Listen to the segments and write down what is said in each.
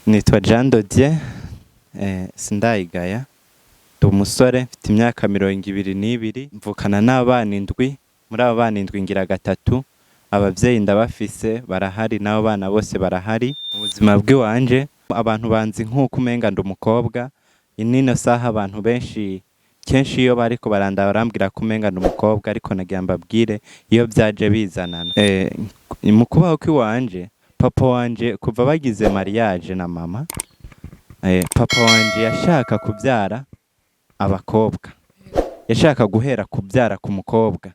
Nitwa Jean Dodier, sindayigaya, ndi umusore mfite imyaka 22, mvukana n'abana 7, muri abo bana 7 ngira gatatu, abavyeyi ndabafise barahari n'abo bana bose barahari. Ubuzima bw'iwanje abantu banzi nk'uko umenga ndi umukobwa, inino saha abantu benshi kenshi iyo bariko barambwira ko umenga ndi umukobwa, ariko nagira mbabwire iyo byaje bizanana. Mu kubaho kw'iwanje papa wanje kuva bagize mariage na mama, papa wanje yashaka kubyara abakobwa, yashaka guhera kubyara ku mukobwa,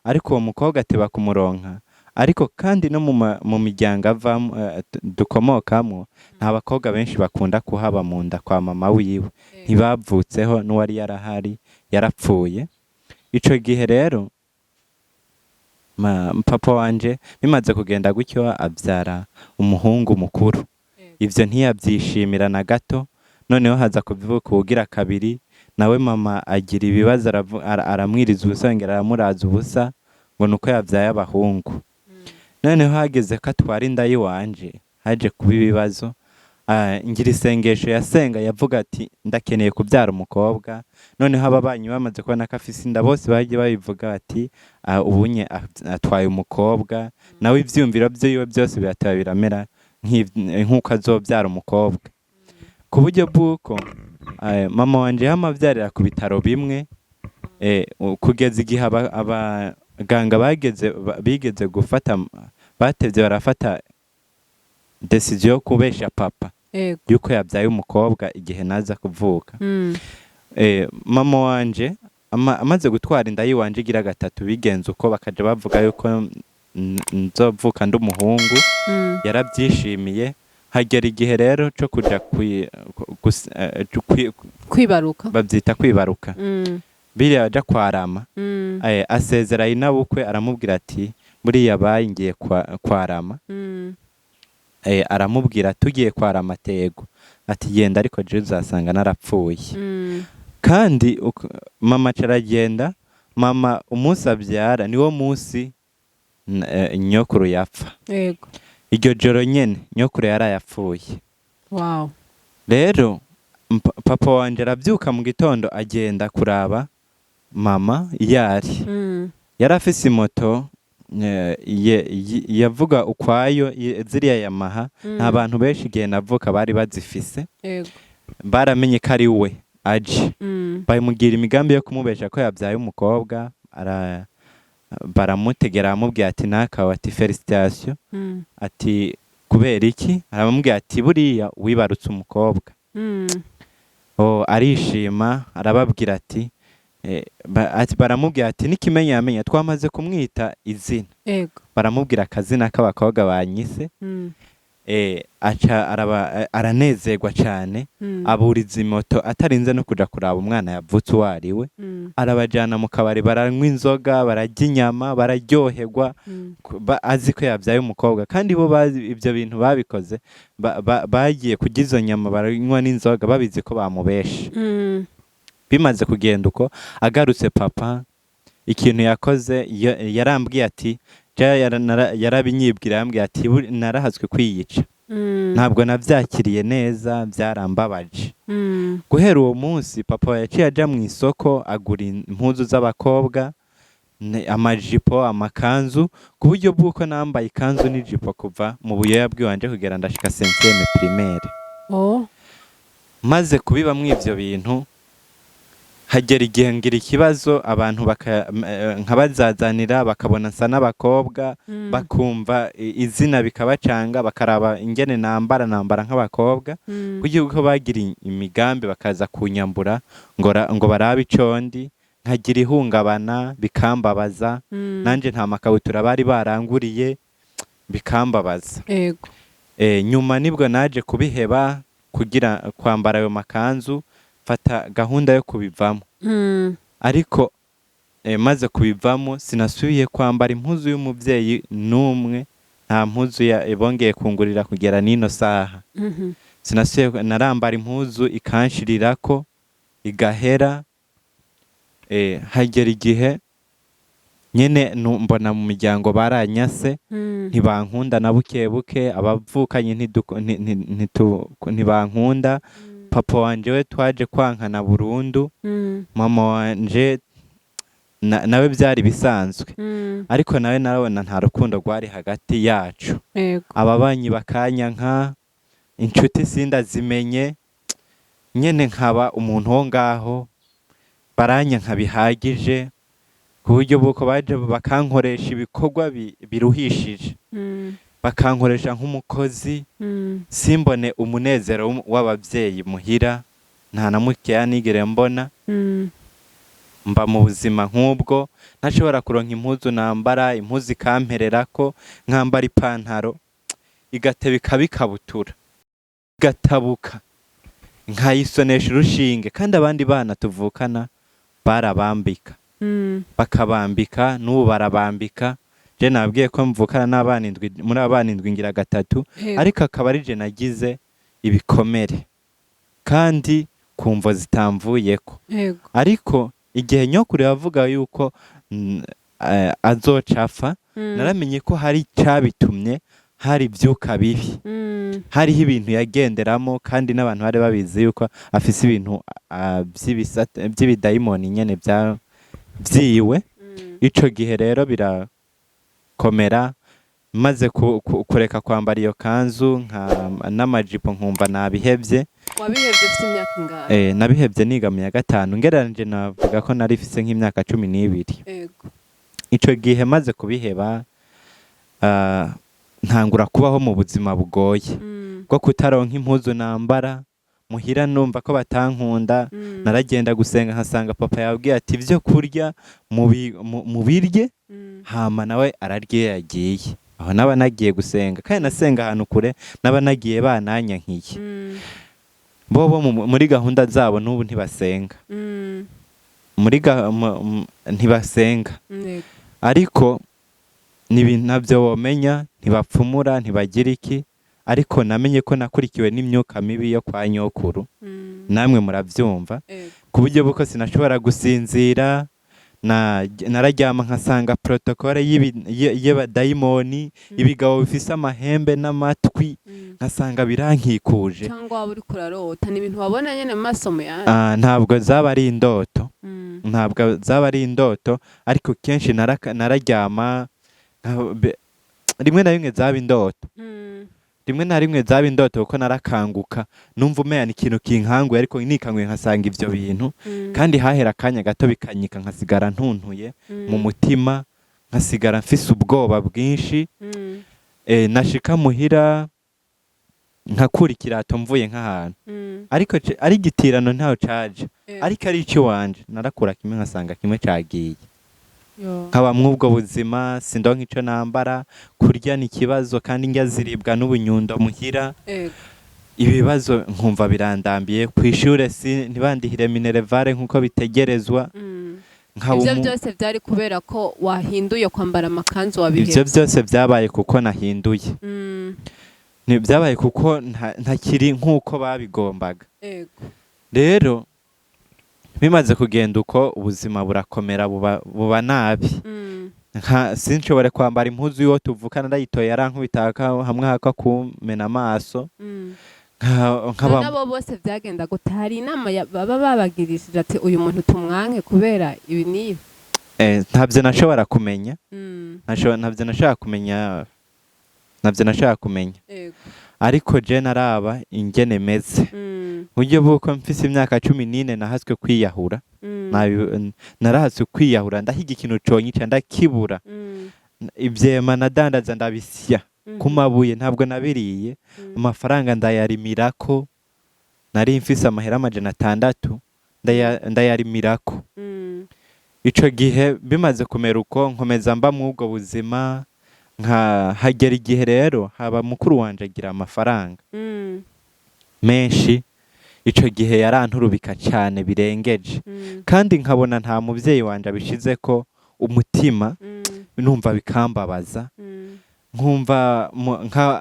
ariko uwo mukobwa ateba kumuronka. Ariko kandi no mu miryango avamo dukomokamo nta bakobwa benshi bakunda kuhaba mu nda kwa mama wiwe, ntibavutseho n'uwari yarahari yarapfuye. Ico gihe rero papa wanje bimaze kugenda gutyo abyara umuhungu mukuru, ivyo ntiyabyishimira na gato. Noneho haza kuvuka ugira kabiri, nawe mama agira ibibazo, aramwiriza ubusongera, aramuraza ubusa ngo nuko yabyaye abahungu. Noneho hageze ko atwara inda yiwanje, haje kuba ibibazo. Ngira isengesho yasenga, yavuga ati ndakeneye kubyara umukobwa. Noneho ababanyi bamaze kubona ko afise inda, bose bagiye babivuga ati ubunye atwaye umukobwa, nawe ivyumviro byiwe byose birataba biramera nk'uko azobyara umukobwa. Ku buryo bw'uko mama wanje yamavyarira ku bitaro bimwe, kugeza igihe abaganga bigeze gufata, batevye barafata decision yo kubesha papa yuko yabyaye umukobwa igihe naza kuvuka. Mama wanje amaze gutwara inda yiwanje igira gatatu, bigenze uko bakaje bavuga yuko nzovuka ndi umuhungu, yarabyishimiye. Hagera igihe rero cyo kuja kwibaruka, babyita kwibaruka. Biriya aja kwarama, asezera inabukwe, aramubwira ati buriya bayingiye kwarama. Aramubwira tugiye kwarama tego, ati genda ariko je uzasanga narapfuye. Kandi mama caragenda, mama umunsi abyara niwo munsi nyokuru yapfa. Yego. Iryo joro nyene nyokuru yarayapfuye. Wow. Rero papa wanje arabyuka mu gitondo agenda kuraba mama yari. Yarafise moto yavuga ukwayo, ziriya Yamaha, nta bantu benshi igihe navuka bari bazifise. Yego. Baramenye ko ari we aje, bamugira imigambi yo kumubesha ko yabyaye umukobwa. Baramutegera, aramubwira ati nakawe, ati felicitation, ati kubera iki? Aramubwira ati buriya wibarutse umukobwa. Arishima, arababwira ati baramubwira ati n'ikimenyamenya twamaze kumwita izina. Baramubwira akazina k'abakobwa banyise. Aranezerwa cyane, aburiza imoto atarinze no kuja kuraba umwana yavutse uwariwe. Arabajana mu kabari, baranywa inzoga, bararya inyama, bararyoherwa, azi ko yabyaye umukobwa. Kandi bo ibyo bintu babikoze, bagiye kurya izo nyama, baranywa n'inzoga, babizi ko bamubeshe. Bimaze kugenda uko, agarutse papa ikintu yakoze, yarambwiye ati yarabinyibwira, yambwiye ati narahazwe kwiyica. Ntabwo navyakiriye neza, byarambabaje. Guhera uwo munsi papa yaciye aja mu isoko agura impuzu z'abakobwa, amajipo, amakanzu, ku buryo bw'uko nambaye ikanzu n'ijipo kuva mu buyoya bw'iwanje kugera ndashika 5e primaire. Maze kubibamwo ivyo bintu, hagera igihe ngira ikibazo, abantu nkabazazanira, bakabona nsa n'abakobwa, bakumva izina bikabacanga, bakaraba ingene nambara nk'abakobwa. Kugira uko bagira imigambi bakaza kunyambura ngo barabe icondi, nkagira ihungabana, bikambabaza. Nanje nta makabutura bari baranguriye, bikambabaza. Nyuma nibwo naje kubiheba, kugira kwambara ayo makanzu, fata gahunda yo kubivamo. Ariko maze kubivamo, sinasubiye kwambara impuzu y'umuvyeyi numwe, nta mpuzu bongeye kungurira kugera nino saha. Sinasubiye narambara impuzu ikanshyirirako igahera. Hagera igihe nyene mbona mu miryango baranyase ntibankunda na buke buke abavukanye ntibankunda papa wanje we twaje kwankana burundu mama wanje nawe byari bisanzwe ariko nawe narabona nta rukundo rwari hagati yacu ababanyi bakanyanka inshuti sindazimenye nyene nkaba umuntu wo ngaho baranyanka bihagije ku buryo buko baje bakankoresha ibikorwa biruhishije bakankoresha nk'umukozi simbone umunezero w'abavyeyi muhira nta na mukeya nigere mbona mba mu buzima nk'ubwo ntashobora kuronka impuzu nambara impuzu ikampererako nkambara ipantaro igateba ikabikabutura igatabuka nkayisonesha urushinge kandi abandi bana tuvukana barabambika bakabambika n'ubu barabambika je nabwiye ko mvukana n'abana indwi muri abana indwi ngira gatatu ariko akaba ari je nagize ibikomere kandi kumvo zitamvuyeko ariko igihe nyokuru yavuga yuko azocapfa naramenye ko hari cabitumye hari ivyuka bibi hariho ibintu yagenderamo kandi n'abantu bari babizi yuko afise ibintu by'ibidayimoni nyene vyiwe ico gihe rero birakomera maze kureka kwambara iyo kanzu n'amajipo nkumva nabihevye. Wabihevye ufite imyaka ingahe? Nabihevye niga mu ya gatanu ngereranije navuga ko nari mfise nk'imyaka 12. Ico gihe maze kubiheba ntangura kubaho mu buzima bugoye bwo kutaronka impuzu nambara muhira numva ko batankunda naragenda gusenga nkasanga papa yabwiye ati ivyo kurya mu birye hama nawe ararye yagiye aho naba nagiye gusenga kandi nasenga ahantu kure naba nagiye bananyankiye bobo muri gahunda zabo n'ubu ntibasenga ntibasenga ariko n'ibintu navyo womenya ntibapfumura ntibagira iki ariko namenye ko nakurikiwe n'imyuka mibi yo kwa nyokuru namwe muravyumva ku buryo buko sinashobora gusinzira nararyama nkasanga protokole y'abadayimoni ibigabo bifise amahembe n'amatwi nkasanga birankikuje cyangwa waba uri kurarota n'ibintu wabona nyene mu maso yawe ntabwo zaba ari indoto ariko kenshi nararyama rimwe na rimwe zaba indoto rimwe na rimwe zaba indoto kuko narakanguka numva umeya ikintu kinkanguye ariko nikanguye nkasanga ivyo bintu kandi hahera akanya gato bikanyika nkasigara ntuntuye mu mutima nkasigara mfise ubwoba bwinshi nashika muhira nkakura ikirato mvuye nk'ahantu ariko ari gitirano ntaho caje ariko ari ico wanje narakura kimwe nkasanga kimwe cagiye nkaba mw'ubwo buzima sindonka ico nambara kurya ni ikibazo kandi ndya ziribwa n'ubunyundo muhira ibibazo nkumva birandambiye kw'ishure ntibandihire minerevare nk'uko bitegerezwa ivyo byose byari kubera ko wahinduye kwambara amakanzu wabihebye ivyo byose byabaye kuko nahinduye byabaye kuko ntakiri nk'uko babigombaga rero bimaze kugenda uko ubuzima burakomera buba nabi sinshobore kwambara impuzu yo tuvukana ndayitoye arankubitaka hamwe haka kumena amaso nabo bose byagenda gute hari inama baba babagirishije ati uyu muntu tumwanke kubera ibi n'ibi ntabyo nashobora kumenya ntabyo nashobora kumenya ariko je naraba ingene meze buryo buko mfise imyaka 14 nahaswe kwiyahura narahaswe kwiyahura ndahiga ikintu conyica ndakibura ivyema nadandaza ndabisya kumabuye ntabwo nabiriye amafaranga ndayarimirako nari mfise amahera 600 ndayarimirako ico gihe bimaze kumera uko nkomeza mba mu ubwo buzima hagera igihe rero haba mukuru wanje agira amafaranga menshi ico gihe yaranturubika cyane birengeje kandi nkabona nta muvyeyi wanje abishize ko umutima numva bikambabaza nkumva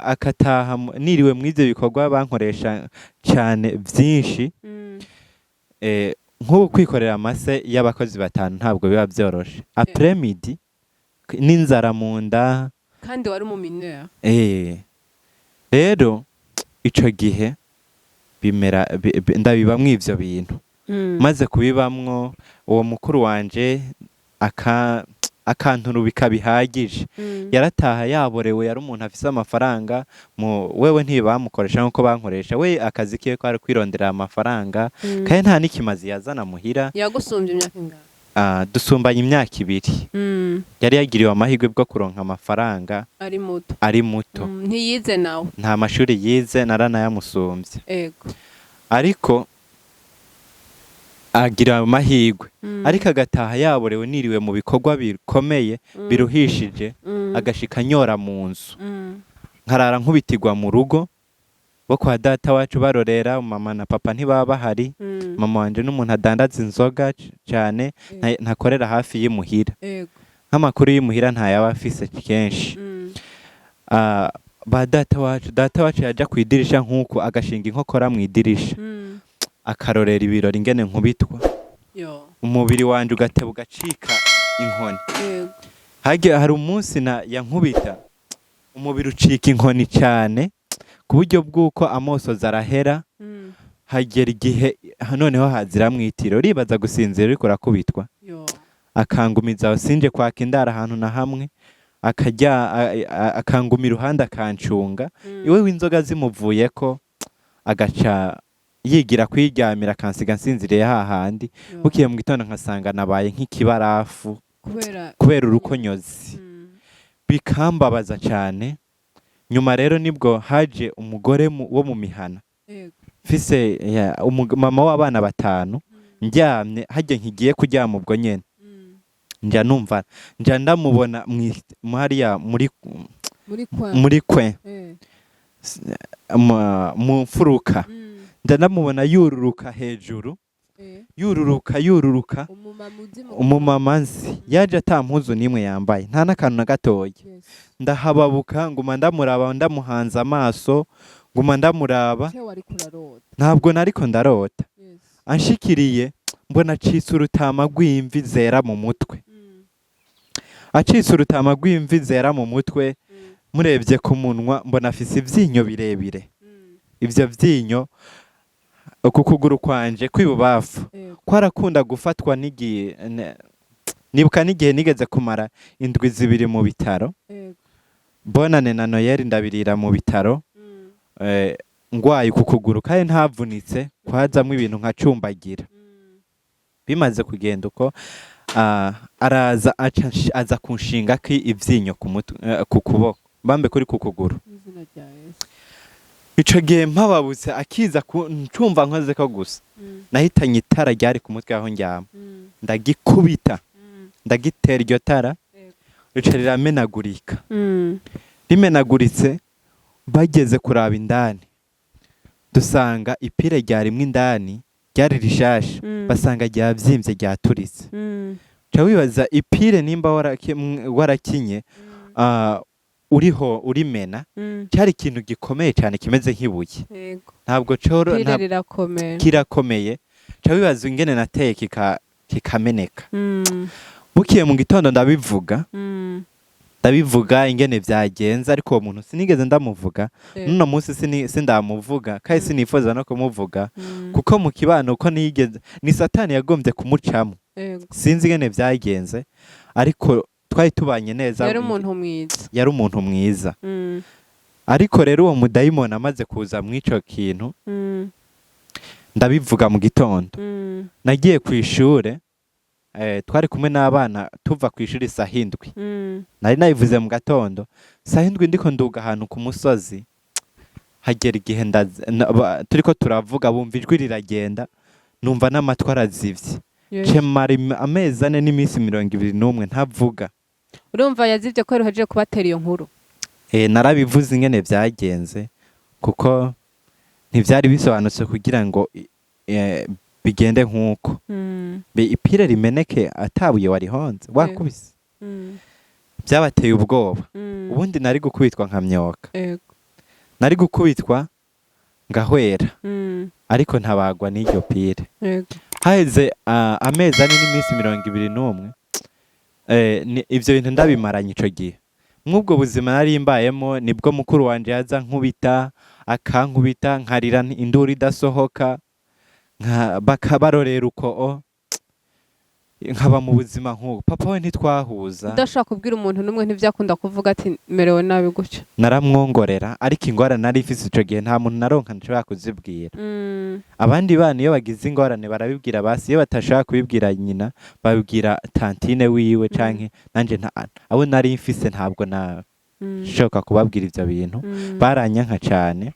akataha niriwe mw'ivyo bikorwa bankoresha cyane vyinshi nk'ubu kwikorera amase y'abakozi batanu ntabwo biba byoroshe après midi n'inzara mu nda kandi wari mu mineur. Rero ico gihe bimera ndabibamwo ivyo bintu maze kubibamwo uwo mukuru wanje akanturubika bihagije yarataha yaborewe yari umuntu afise amafaranga wewe ntibamukoresha nkuko bankoresha we akazi kiwe ko ari kwirondera amafaranga kandi nta n'ikimazi yazana muhira. Yagusumbye imyaka ingana? Dusumbanye imyaka 2. Yari yagiriwe amahirwe bwo kuronka amafaranga ari muto. Ntiyize nawe? Nta mashuri yize, naranayamusumbye. Ego. Ariko agira amahirwe ariko agataha yaborewe niriwe mu bikorwa bikomeye biruhishije agashika nyora mu nzu nkarara nkubitirwa mu rugo bo kwa data wacu barorera. Mama na papa ntibaba bahari. Mama wanje n'umuntu adandaza inzoga cyane ntakorera hafi y'imuhira. Nk'amakuru y'imuhira ntayaba afise kenshi. Ba data wacu yaja kwidirisha nkuko agashinga inkokora mu idirisha akarorera ibirori ingene nkubitwa umubiri wanje ugateba ugacika inkoni. Hari umunsi yankubita umubiri ucika inkoni cyane ku buryo bw'uko amosozi arahera. Hagera igihe noneho hazira mwitiro ribaza gusinzira uriko urakubitwa akangumiza aho sinje kwaka indara ahantu na hamwe akanguma iruhande akancunga iwe w'inzoga zimuvuyeko agaca yigira kwiryamira akansiga nsinziriye hahandi. Bukiye mu gitondo nkasanga nabaye nk'ikibarafu kubera urukonyozi bikambabaza cyane. Nyuma rero nibwo haje umugore wo mu mihana mfise mama w'abana 5 njyamye hajye nkigiye kuryama ubwo nyene njya numva njya ndamubona hariya muri kwe mu mfuruka njya ndamubona yururuka hejuru yururuka umumama nzi yaje atampuzu nimwe yambaye nta n'akantu na gatoya. Ndahababuka nguma ndamuraba ndamuhanze amaso nguma ndamuraba ntabwo nariko ndarota. Anshikiriye mbona acitse urutama rw'imvi zera mu mutwe. Acitse urutama rw'imvi zera mu mutwe murebye ku munwa mbona afise ivyinyo birebire. Ivyo vyinyo ku kuguru kwanje kw'ibubafu kwarakunda gufatwa nibuka n'igihe nigeze kumara indwi 2 mu bitaro. Bonane na Noyeli ndabirira mu bitaro ngwaye ku kuguru kandi ntavunitse kwazamwe ibintu nkacumbagira. Bimaze kugenda uko araza aza kunshinga ko ivyinyo ku kuboko bambe kuri ku kuguru. Ico gihe mpababutse akiza ncumva nkoze ko gusa nahitanye itara ryari ku mutwe aho njyama ndagikubita ndagitera iryo tara rica riramenagurika. Rimenaguritse bageze kuraba indani dusanga ipire ryarimwe indani ryari rishasha basanga ryavyimbye ryaturitse. Ca wibaza ipire nimba warakinye uriho urimena cyari ikintu gikomeye cyane kimeze nk'ibuye. Ntabwo coro kirakomeye. Ca wibaza ingene nateye kikameneka. Bukiye mu gitondo ndabivuga ingene vyagenze ariko uwo muntu sinigeze ndamuvuga. Nuno munsi sindamuvuga kandi sinifuza no kumuvuga kuko mu kibano uko nigeze ni Satani yagombye kumucamo. Sinzi ingene vyagenze ariko twari tubanye neza. Yari umuntu mwiza. Ariko rero uwo mudayimoni amaze kuza mw'ico kintu ndabivuga mu gitondo. Nagiye ku ishure twari kumwe n'abana tuva ku ishuri saa 7. Nari nayivuze mu gatondo saa 7 ndiko nduga ahantu ku musozi. Hagera igihe turiko turavuga bumva ijwi riragenda numva n'amatwi arazivye. Cemara amezi 4 n'iminsi 21 ntavuga. Urumva yazivye ko ruhejeje kubatera iyo nkuru? Narabivuze ingene vyagenze kuko ntivyari bisobanutse kugira ngo bigende nkuko. Ipire rimeneke atabuye warihonze wakubise. Byabateye ubwoba. Ubundi nari gukubitwa nkamyoka. Nari gukubitwa ngahwera. Ariko ntabagwa n'iryo pire. Haheze amezi 4 n'iminsi 21 ivyo bintu ndabimaranye ico gihe. Mw'ubwo buzima nari mbayemo nibwo mukuru wanje yaza nkubita akankubita nkarira induru idasohoka bakabarorera uko nkaba mu buzima nk'ubu. Papa we ntitwahuza. Udashaka kubwira umuntu n'umwe ntivyakunda kuvuga ati merewe nabi gutyo. Naramwongorera ariko ingorane nari ifise ico gihe nta muntu naronka nshobora kuzibwira. Abandi bana iyo bagize ingorane barabibwira basi, iyo batashaka kubibwira nyina babibwira tantine wiwe canke nanje abo nari mfise ntabwo nashoka kubabwira ivyo bintu. Baranyanka cane.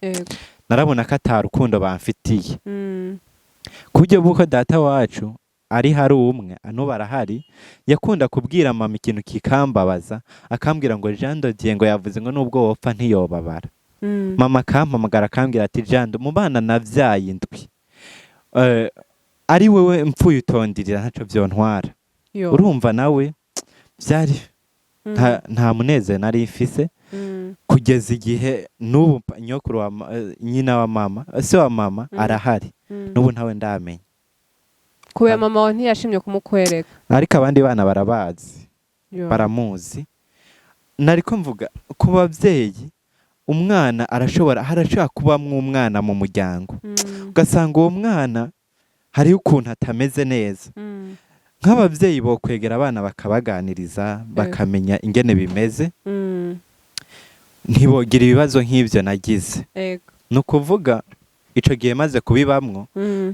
Narabona ko ata rukundo bamfitiye. Kubyo buko data wacu ari hari umwe barahari yakunda kubwira mama ikintu kikambabaza, akambwira ngo Jean Dodier ngo yavuze ngo nubwo wopfa ntiyobabara. Mama akampamagara akambwira ati Jean, mu bana navyaye indwi ari wewe mpfuye utondirira ntaco vyontwara. Urumva nawe vyari nta munezero nari mfise kugeza igihe n'ubu nyokuru wa nyina wa mama se wa mama arahari n'ubu ntawe ndamenya. Kubera mama wa ntiyashimye kumukwereka. Ariko abandi bana barabazi baramuzi. Nariko mvuga ku bavyeyi umwana harashobora kubamwo umwana mu muryango ugasanga uwo mwana hariho ukuntu atameze neza. Nk'abavyeyi bo kwegera abana bakabaganiriza bakamenya ingene bimeze, ntibogira ibibazo nk'ivyo nagize. Nukuvuga ico gihe maze kubibamwo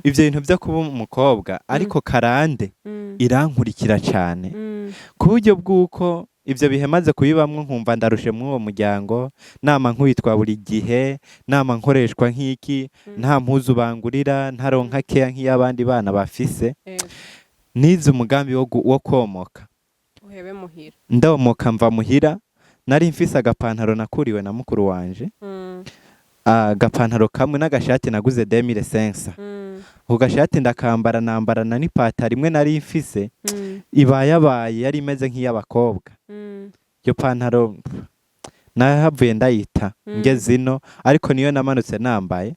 ivyo bintu vyo kuba umukobwa ariko karande irankurikira cane ku buryo bw'uko ivyo bihe maze kubibamwo nkumva ndarushe mw'uwo muryango, nama nkwitwa buri gihe, nama nkoreshwa nk'iki, nta mpuzu bangurira, ntaronka keya nk'iy'abandi bana bafise. Nize umugambi wo komoka. Uhebe muhira. Ndomoka mva muhira, nari mfise agapantaro nakuriwe na mukuru wanje. Agapantaro kamwe n'agashati naguze 2005. Ako gashati ndakambara nambarana n'ipataro imwe nari mfise ibayabaye yari imeze nk'iy'abakobwa. Iyo pantaro nahavuye ndayita ngeze ino ariko niyo namanutse nambaye.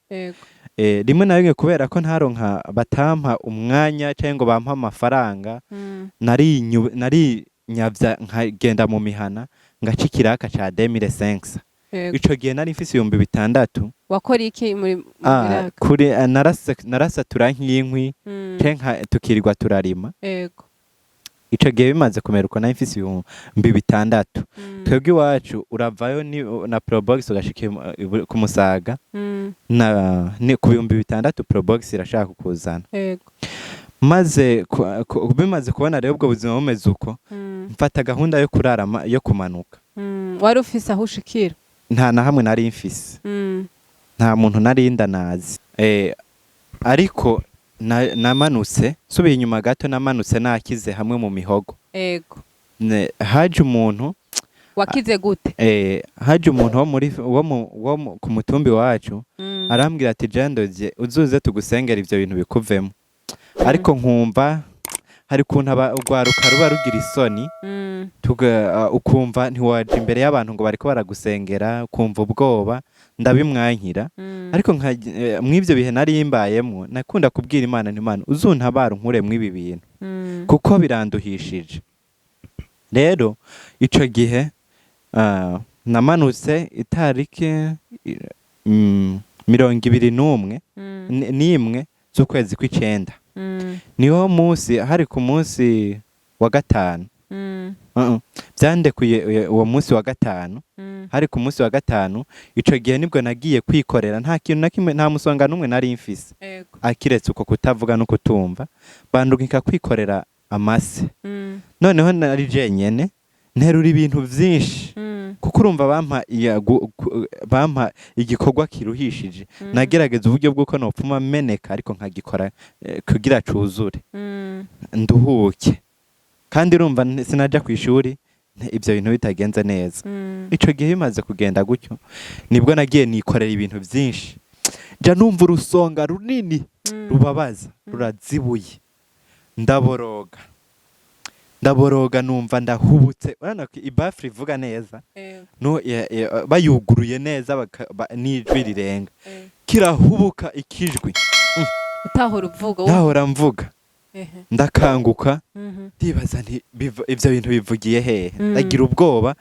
Rimwe na rimwe kubera ko ntaronka batampa umwanya cyangwa ngo bampa amafaranga, nari nyavya nkagenda mu mihana ngacikira aka ca 2005. Ico gihe nari mfise 6,000. Wakora iki muri kuri narasatura nk'inkwi canke tukirirwa turarima. Ico gihe bimaze kumera uko nari mfise 6,000. Twebwe iwacu uravayo na Probox ugashika ku Musaga ni ku 6,000 Probox irashaka kukuzana. Maze bimaze kubona rero ubwo buzima bumeze uko mfata gahunda yo kurarama yo kumanuka. Wari ufise aho ushikira? Nta na hamwe nari mfise. Nta muntu nari ndanazi. Ariko namanutse subiye inyuma gato, namanutse nakize hamwe mu mihogo. Haje umuntu. Wakize gute? Haje umuntu wo ku mutumbi wacu arambwira ati Jean Dodier uzuze tugusengera ivyo bintu bikuvemo. Ariko nkumva hari kuntu urwaruka ruba rugira isoni ukumva ntiwaje imbere y'abantu ngo bariko baragusengera, ukumva ubwoba ndabimwankira. Ariko mw'ivyo bihe nari mbayemwo nakunda kubwira Imana nti Imana uzuntabara unkure mw'ibi bintu kuko biranduhishije. Rero ico gihe namanutse itariki 21 z'ukwezi kw'icenda. Niho munsi hari ku munsi wa gatanu. Vyandekuye uwo munsi wa gatanu. Hari ku munsi wa gatanu ico gihe nibwo nagiye kwikorera, nta kintu na kimwe, nta musonga numwe nari mfise akiretse uko kutavuga no kutumva, bandugika kwikorera amase. Noneho nari jenyene nterura ibintu vyinshi kuko urumva bampa igikorwa kiruhishije. Nagerageza uburyo bw'uko nopfuma meneka ariko nkagikora kugira cuzure nduhuke, kandi urumva sinaja ku ishuri ivyo bintu bitagenze neza. Ico gihe bimaze kugenda gutyo nibwo nagiye nikorera ibintu vyinshi, ja numva urusonga runini rubabaza rurazibuye, ndaboroga numva ndahubutse. Urana ko ibafri ivuga neza no bayuguruye neza n'ijwi rirenga kirahubuka ikijwi utahora uvuga. Nahora mvuga ndakanguka ndibaza nti ivyo bintu bivugiye hehe ndagira ubwoba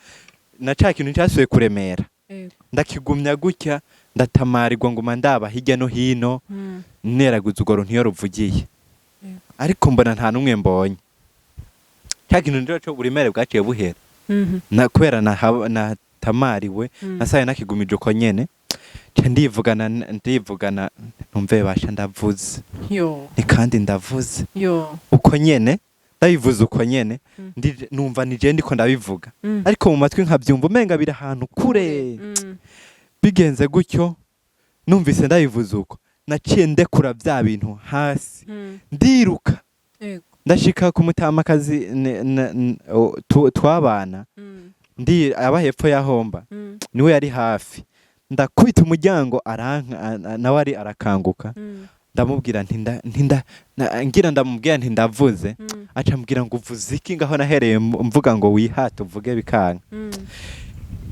na ca kintu cyasuye kuremera ndakigumya gutya ndatamarirwa nguma ndaba hirya no hino neraguza urwo runtu iyo ruvugiye ariko mbona nta n'umwe mbonye ca kintu ndiro cyo buremere bwaciye buhera kubera natamariwe nasaye nakigumije uko nyene ndivugana numve basha ndavuze ni kandi ndavuze uko nyene ndabivuze uko nyene numva nije ndiko ndabivuga ariko mu matwi nkabyumva umenga biri ahantu kure bigenze gutyo numvise ndabivuze uko naciye ndekura bya bintu hasi ndiruka ndashika ku mutamakazi twabana ndi aba hepfo ya homba niwe yari hafi ndakubita umuryango nawe ari arakanguka ndamubwira ngira ndamubwira nti ndavuze aca ambwira ngo uvuze iki ngaho nahereye mvuga ngo wihate uvuge bikanka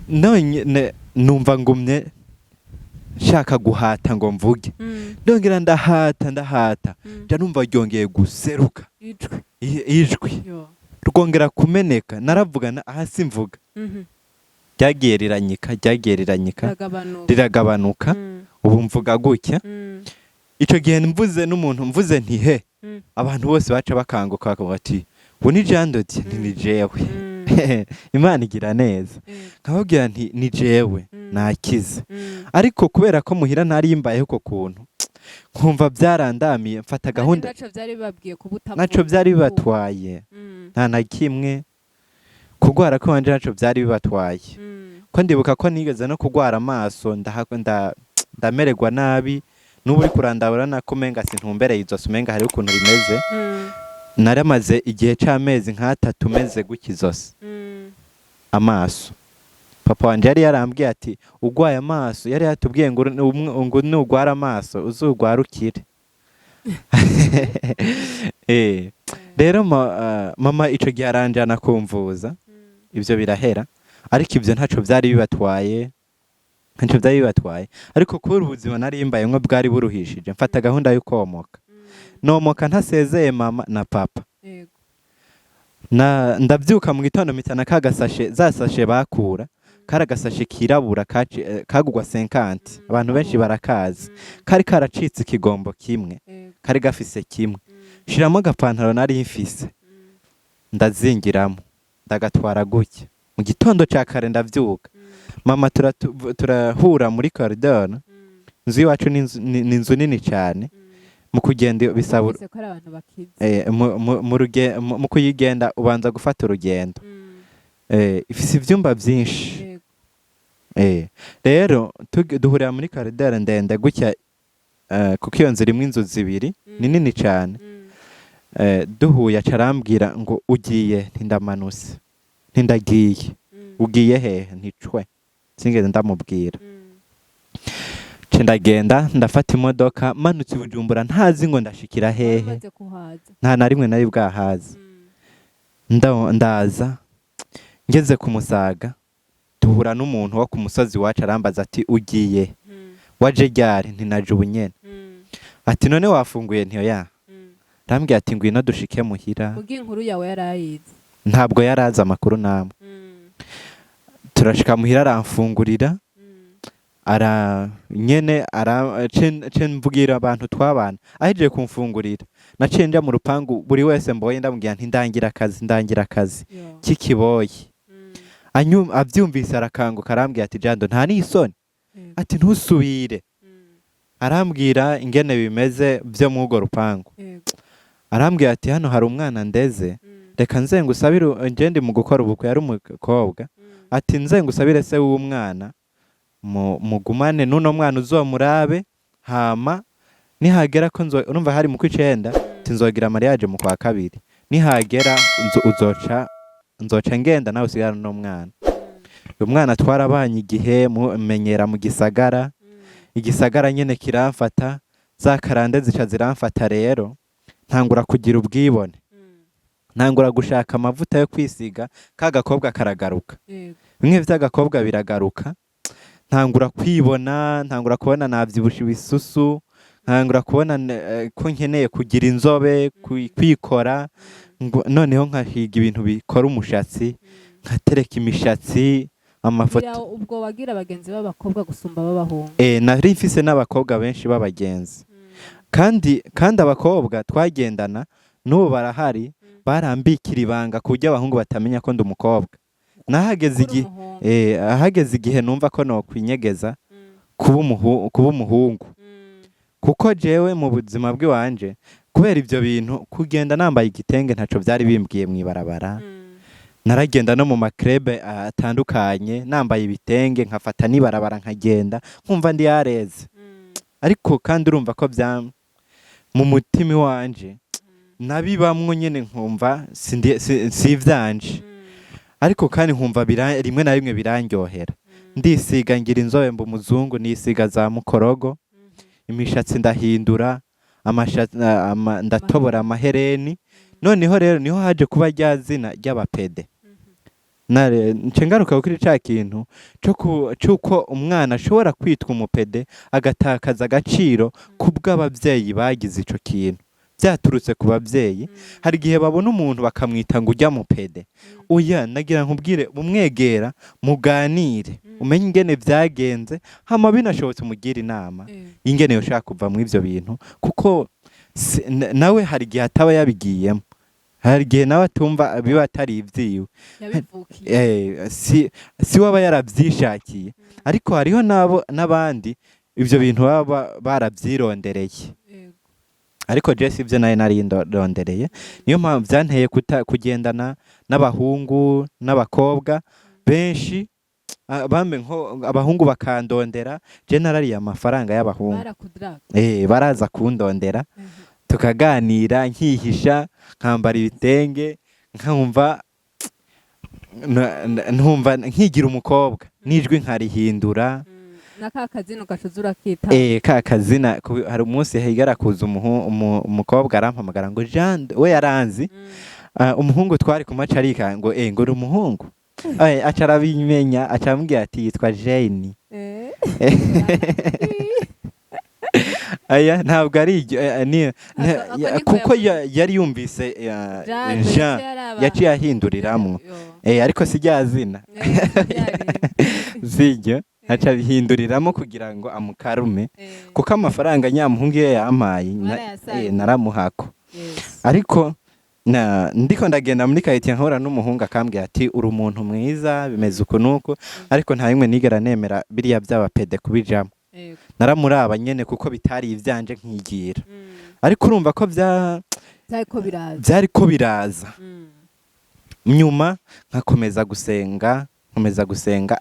none numva ngumye shaka guhata ngo mvuge ndongera ndahata ja numva ryongeye guseruka ijwi rwongera kumeneka naravugana hasi mvuga ryagiye riranyika riragabanuka ubu mvuga gutya ico gihe mvuze n'umuntu mvuze nti he abantu bose baca bakanguka bakavuga ati ubu ni jandoti ni jewe Imana igira neza nkababwira nti ni jewe nakize ariko kubera ko muhira ntari yimbayeho uko kuntu nkumva byarandamiye mfata gahunda naco byari bibatwaye nta na kimwe kugwara ko wanje naco byari bibatwaye ko ndibuka ko nigeze no kugwara amaso ndamererwa nabi n'ubu uri kurandabura nako menga sintumbereye izo sumenga hari ukuntu rimeze naramaze igihe c'amezi nk'atatu meze gukizose amaso papa wanje yari yarambwiye ati ugwaye amaso yari yatubwiye ngo nugwara amaso uzugwarukire rero mama ico gihe aranjana kumvuza ivyo birahera ariko ivyo ntaco byari bibatwaye ariko kubera ubuzima nari mbaye nko bwari buruhishije mfata gahunda yo komoka nomoka ntasezeye mama na papa ndabyuka mu gitondo mitana kagasashe zasashe bakura karagasashe kirabura kagugwa 50 abantu benshi barakazi kari karacitse ikigombo kimwe kari gafise kimwe shiramo gapantaro nari mfise ndazingiramo ndagatwara gutya mu gitondo ca kare ndavyuka mama turahura muri corridor nzu iwacu ni nzu nini cyane mu kugenda bisabura mu kuyigenda ubanza gufata urugendo ifise ivyumba byinshi rero duhurira muri corridor ndende gutya kuko iyo nzira imwe inzu zibiri ni nini cyane duhuye acarambwira ngo ugiye ntindamanuse ntindagiye ugiye hehe nticwe singeze ndamubwira ndagenda ndafata imodoka manutse Bujumbura ntazi ngo ndashikira hehe nta na rimwe nari bwahazi ndaza ngeze ku Musaga duhura n'umuntu wo ku musozi wacu arambaza ati ugiye waje ryari ntinaje ubunyene ati none wafunguye ntiyo ya rambwiye ati ngwino dushike muhira ugi inkuru yawe yarayize ntabwo yaraza amakuru namwe turashika muhira aramfungurira nyene mvugira abantu twabana ahejeje kumfungurira naciye nja mu rupangu buri wese mboye ndamubwira nti ndangira akazi kikiboye avyumvise arakanguka arambwira ati jando nta n'isoni ati ntusubire arambwira ingene bimeze byo mugo rupangu arambwira ati hano hari umwana ndeze reka nze ngusabire ngende mu gukora ubukwe yari umukobwa ati nze ngusabire se w'umwana mugumane nuno mwana uzomurabe hama nihagera ko urumva hari mu kwicenda tinzogira mariage mu kwa kabiri nihagera nzoca ngenda nawe usigara no mwana uyu mwana twarabanye igihe menyera mu igisagara nyene kiramfata za karande zica ziramfata rero ntangura kugira ubwibone ntangura gushaka amavuta yo kwisiga kagakobwa karagaruka bimwe vy'agakobwa biragaruka ntangura kwibona ntangura kubona navyibusha ibisusu nkangura kubona ko nkeneye kugira inzobe kwikora noneho nkahiga ibintu bikora umushatsi nkatereka imishatsi amafoto. Ubwo wagira abagenzi b'abakobwa gusumba b'abahungu? Nari mfise n'abakobwa benshi b'abagenzi kandi abakobwa twagendana n'ubu barahari barambikira ibanga ku buryo abahungu batamenya ko ndi umukobwa. Ahageze igihe numva ko nokwinyegeza kuba umuhungu kuko jewe mu buzima bw'iwanje kubera ivyo bintu kugenda nambaye igitenge ntaco vyari bimbwiye mw'ibarabara. Naragenda no mu makrebe atandukanye nambaye ibitenge nkafata n'ibarabara nkagenda nkumva ndi yareze. Ariko kandi urumva ko mu mutima wanje nabibamwo nyene nkumva si vyanje. Ariko kandi nkumva rimwe na rimwe birandyohera. Ndisiga ngira inzobe mba umuzungu nisiga za mukorogo, imishatsi ndahindura, ndatobora amahereni. Noneho rero niho haje kuba rya zina ry'abapede. Nce ngaruka kuri ca kintu c'uko umwana ashobora kwitwa umupede agatakaza agaciro kubw'abavyeyi bagize ico kintu. Byaturutse ku bavyeyi, hari igihe babona umuntu bakamwita ngo ujya mupede. Oya, nagira nkubwire umwegera muganire umenye ingene vyagenze hama binashobotse umugira inama ingene yoshaka kuva mu ivyo bintu kuko nawe hari igihe ataba yabigiyemo. Hari igihe nawe atumva biba atari ivyiwe si waba yaravyishakiye. Ariko hariho n'abandi ivyo bintu baba baravyirondereye. Ariko je sivyo naye nari ndondereye. Niyo mpamvu vyanteye kugendana n'abahungu n'abakobwa benshi bambe nko abahungu bakandondera. Je narariye amafaranga y'abahungu. Baraza kundondera tukaganira nkihisha nkambara ibitenge nkumva nkigira umukobwa nijwi nkarihindura. Nakakazina gashuzura kita. Kakazina hari umunsi higara kuza umukobwa arampamagara ngo Jean we yaranzi. Umuhungu twari kumaca arika ngo ngo uri umuhungu. Acara bimenya acambwira ati yitwa Jane. Aya ntabwo ari kuko yari yumvise Jean yaciye ahinduriramwo. Ariko si rya zina. Siryo. Aca bihinduriramo kugira ngo amukarume kuko amafaranga nyamuhungu ye yampaye naramuhako. Ariko ndiko ndagenda muri kayiti nkahura n'umuhungu akambwira ati uri umuntu mwiza bimeze uko nuko. Ariko nta rimwe nigera nemera biriya by'abapede kubijamo. Naramuraba nyene kuko bitari ivyanje nkigira. Ariko urumva ko vyariko biraza. Nyuma nkakomeza gusenga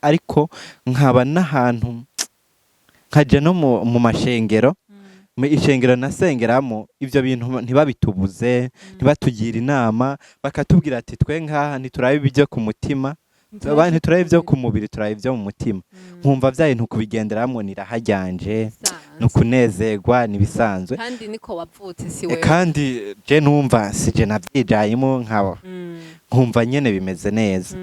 ariko nkaba n'ahantu nkaje no mu mashengero. Mu ishengero nasengeramo ivyo bintu ntibabitubuze ntibatugira inama bakatubwira ati twe nkaha ntiturabe ibyo ku mutima abantu turabe ibyo ku mubiri turabe ibyo mu mutima. Nkumva vyaye ntukubigenderamo nirahajyanje nukunezerwa nibisanzwe kandi niko wapfutse si wewe. Kandi je numva sije navyijayimo nkabo nkumva nyene bimeze neza.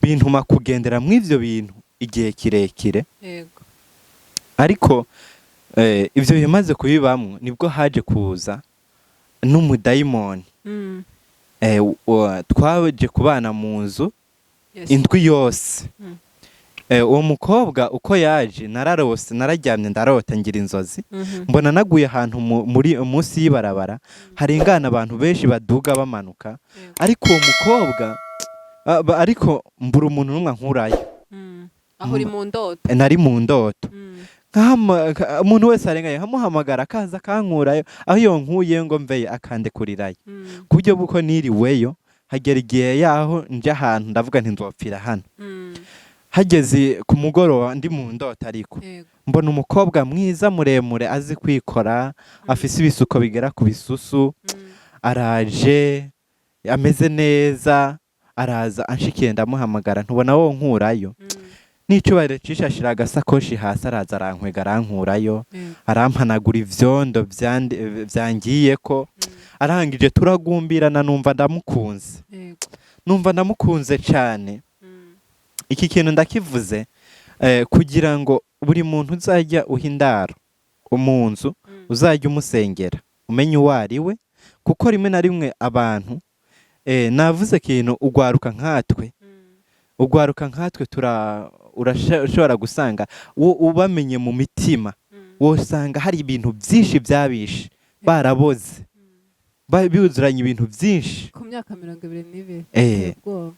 Bintuma kugendera mu ivyo bintu igihe kirekire. Ariko ivyo bimaze kubibamwo nibwo haje kuza n'umudayimoni. Twaje kubana mu nzu indwi yose. Uwo mukobwa uko yaje nararyamye ndarota ngira inzozi. Mbona naguye ahantu muri munsi y'ibarabara hari ingana abantu benshi baduga bamanuka. Ariko uwo mukobwa ariko mbura umuntu n'umwe nkurayo. Aho uri mu ndoto? Nari mu ndoto. Umuntu wese arengaye nkamuhamagara akaza akankurayo aho yonkuye ngo mveye akandekurirayo. Ku buryo buko niriweyo hagera igihe yaho nje ahantu ndavuga nti nzopfira hano. Hageze ku mugoroba ndi mu ndoto ariko mbona umukobwa mwiza muremure azi kwikora afise ibisuko bigera ku bisusu. Araje ameze neza araza anshikiye ndamuhamagara ntubona wo nkurayo. N'icubahiro cishashira agasakoshi hasi araza arankwega arankurayo. Arampanagura ivyondo vyangiyeko. Arangije turagumbirana numva ndamukunze cane. Iki kintu ndakivuze kugira ngo buri muntu uzajya uhindara umunzu uzajya umusengera umenye uwo ari we, kuko rimwe na rimwe abantu navuze kintu ugwaruka nkatwe urashobora gusanga ubamenye mu mitima wosanga hari ibintu byinshi byabishe baraboze buzuranye ibintu byinshi ku myaka 22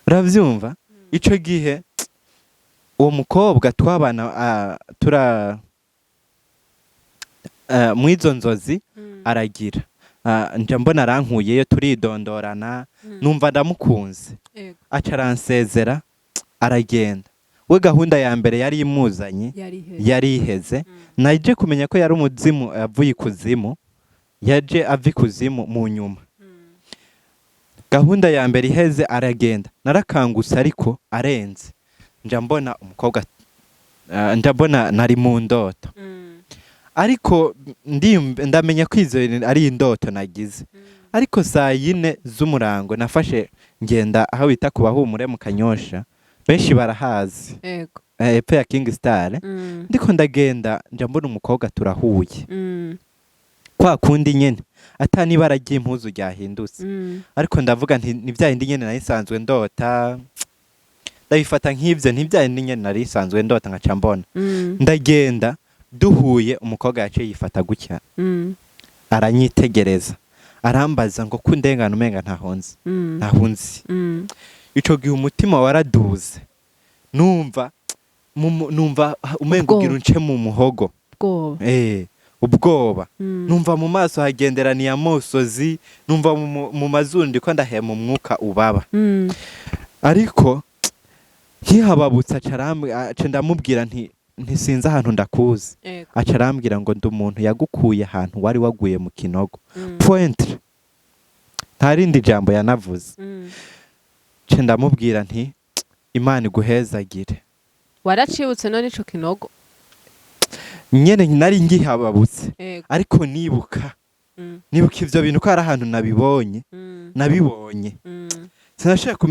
uravyumva ico gihe uwo mukobwa twabana mwizo nzozi aragira nja mbona arankuyeyo turidondorana numva ndamukunze aca aransezera aragenda we gahunda ya mbere yari imuzanye yari iheze naje kumenya ko yari umuzimu avuye ikuzimu yaje ava ikuzimu mu nyuma gahunda ya mbere iheze aragenda narakangutse ariko arenze nja mbona umukobwa nja mbona nari mu ndoto ariko ndamenya ko izo ari indoto nagize ariko saa 4 z'umurango nafashe ngenda aho bita ku bahumure mu Kanyosha benshi barahazi epfo ya King Star ndiko ndagenda nja mbona umukobwa turahuye kwa kundi nyene atani baragiye impuzu ryahindutse ariko ndavuga nti nivyayindi nyene narisanzwe ndota ndabifata nk'ivyo ntivyayindi nyene narisanzwe ndota nkaca mbona ndagenda duhuye umukobwa yaciye yifata gutya aranyitegereza arambaza ngo kundengana umenga ntahunzi ico gihe umutima waraduze numva umenga ugira unce mu muhogo ubwoba numva mu maso hagenderaniye amosozi numva mu mazundi ko ndahema umwuka ubaba ariko nkihababutsa aca ndamubwira ntisinze ahantu ndakuzi aca arambwira ngo ndi umuntu yagukuye ahantu wari waguye mu kinogo point nta rindi jambo yanavuze aca ndamubwira nti Imana iguhezagire waracibutse none ico kinogo nyene nari ngihababutse ariko nibuka ivyo bintu ko ari ahantu nabibonye sinashaka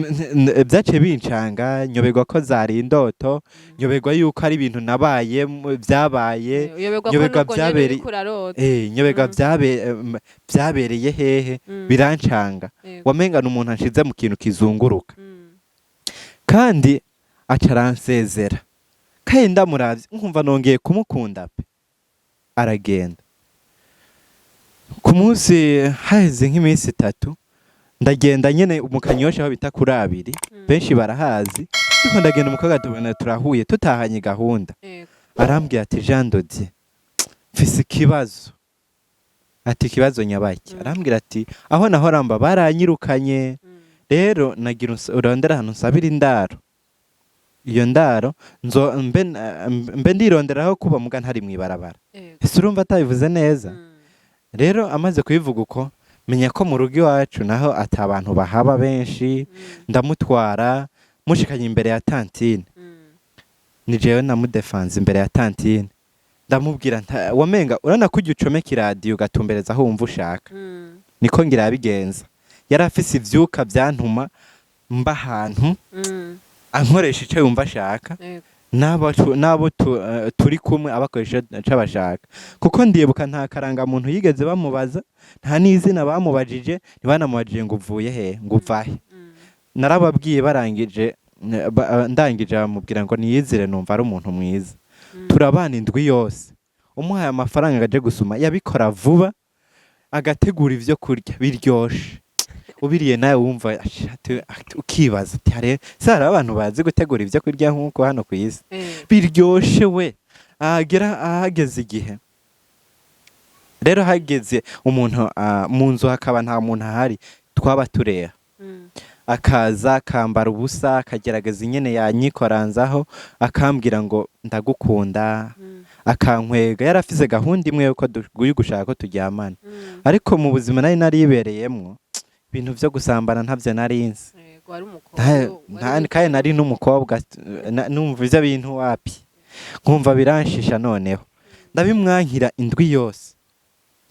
byaciye bincanga nyoberwa ko zari indoto nyoberwa yuko ari ibintu nabaye byabaye nyoberwa byabereye hehe birancanga wamenga n'umuntu anshize mu kintu kizunguruka kandi aca aransezera kandi ndamuravye nkumva nongeye kumukunda pe aragenda ku munsi haheze nk'iminsi 3 ndagenda nyene mu Kanyosha aho bita Kuri RIB benshi barahazi ariko ndagenda umukobwa tubona turahuye tutahanye gahunda arambwira ati Jean Dodier mfise ikibazo ati ikibazo nyabaki arambwira ati aho naho ramba baranyirukanye rero nagira urondera hano nsabira indaro iyo ndaro mbe ndironderaho kuba muga ntari mwibarabara ese urumva atabivuze neza rero amaze kubivuga uko menya ko mu rugo iwacu naho atabantu bahaba benshi ndamutwara mushikanye imbere ya tantine ni jewe namudefanze imbere ya tantine ndamubwira wamenga urana kujya ucomeka iradiyo ugatumbereza aho wumva ushaka niko ngira yabigenza yari afise ivyuka byantuma mba ahantu ankoresha icyo yumva ashaka nabo turi kumwe abakoresha icyo bashaka kuko ndibuka nta karangamuntu yigeze bamubaza nta n'izina bamubajije ntibanamubajije ngo uvuye he ngo uvahe narababwiye barangije ndangije bamubwira ngo niyizire numva ari umuntu mwiza turabana indwi yose umuhaye amafaranga agaje gusuma yabikora vuba agategura ivyo kurya biryoshe ubiriye nawe wumva ukibaza ati hare sara abantu bazi gutegura ivyo kurya nkuko hano ku isi biryoshe we ahageze igihe rero hageze umuntu mu nzu hakaba nta muntu ahari twaba tureha akaza akambara ubusa akagerageza nyene yanyikoranzaho akambwira ngo ndagukunda akankwega yarafise gahunda imwe yuko gushaka ko turyamana ariko mu buzima nari naribereyemwo ibintu vyo gusambana ntavyo narinzi kandi nari n'umukobwa numva ivyo bintu wapi nkumva biranshisha noneho ndabimwankira indwi yose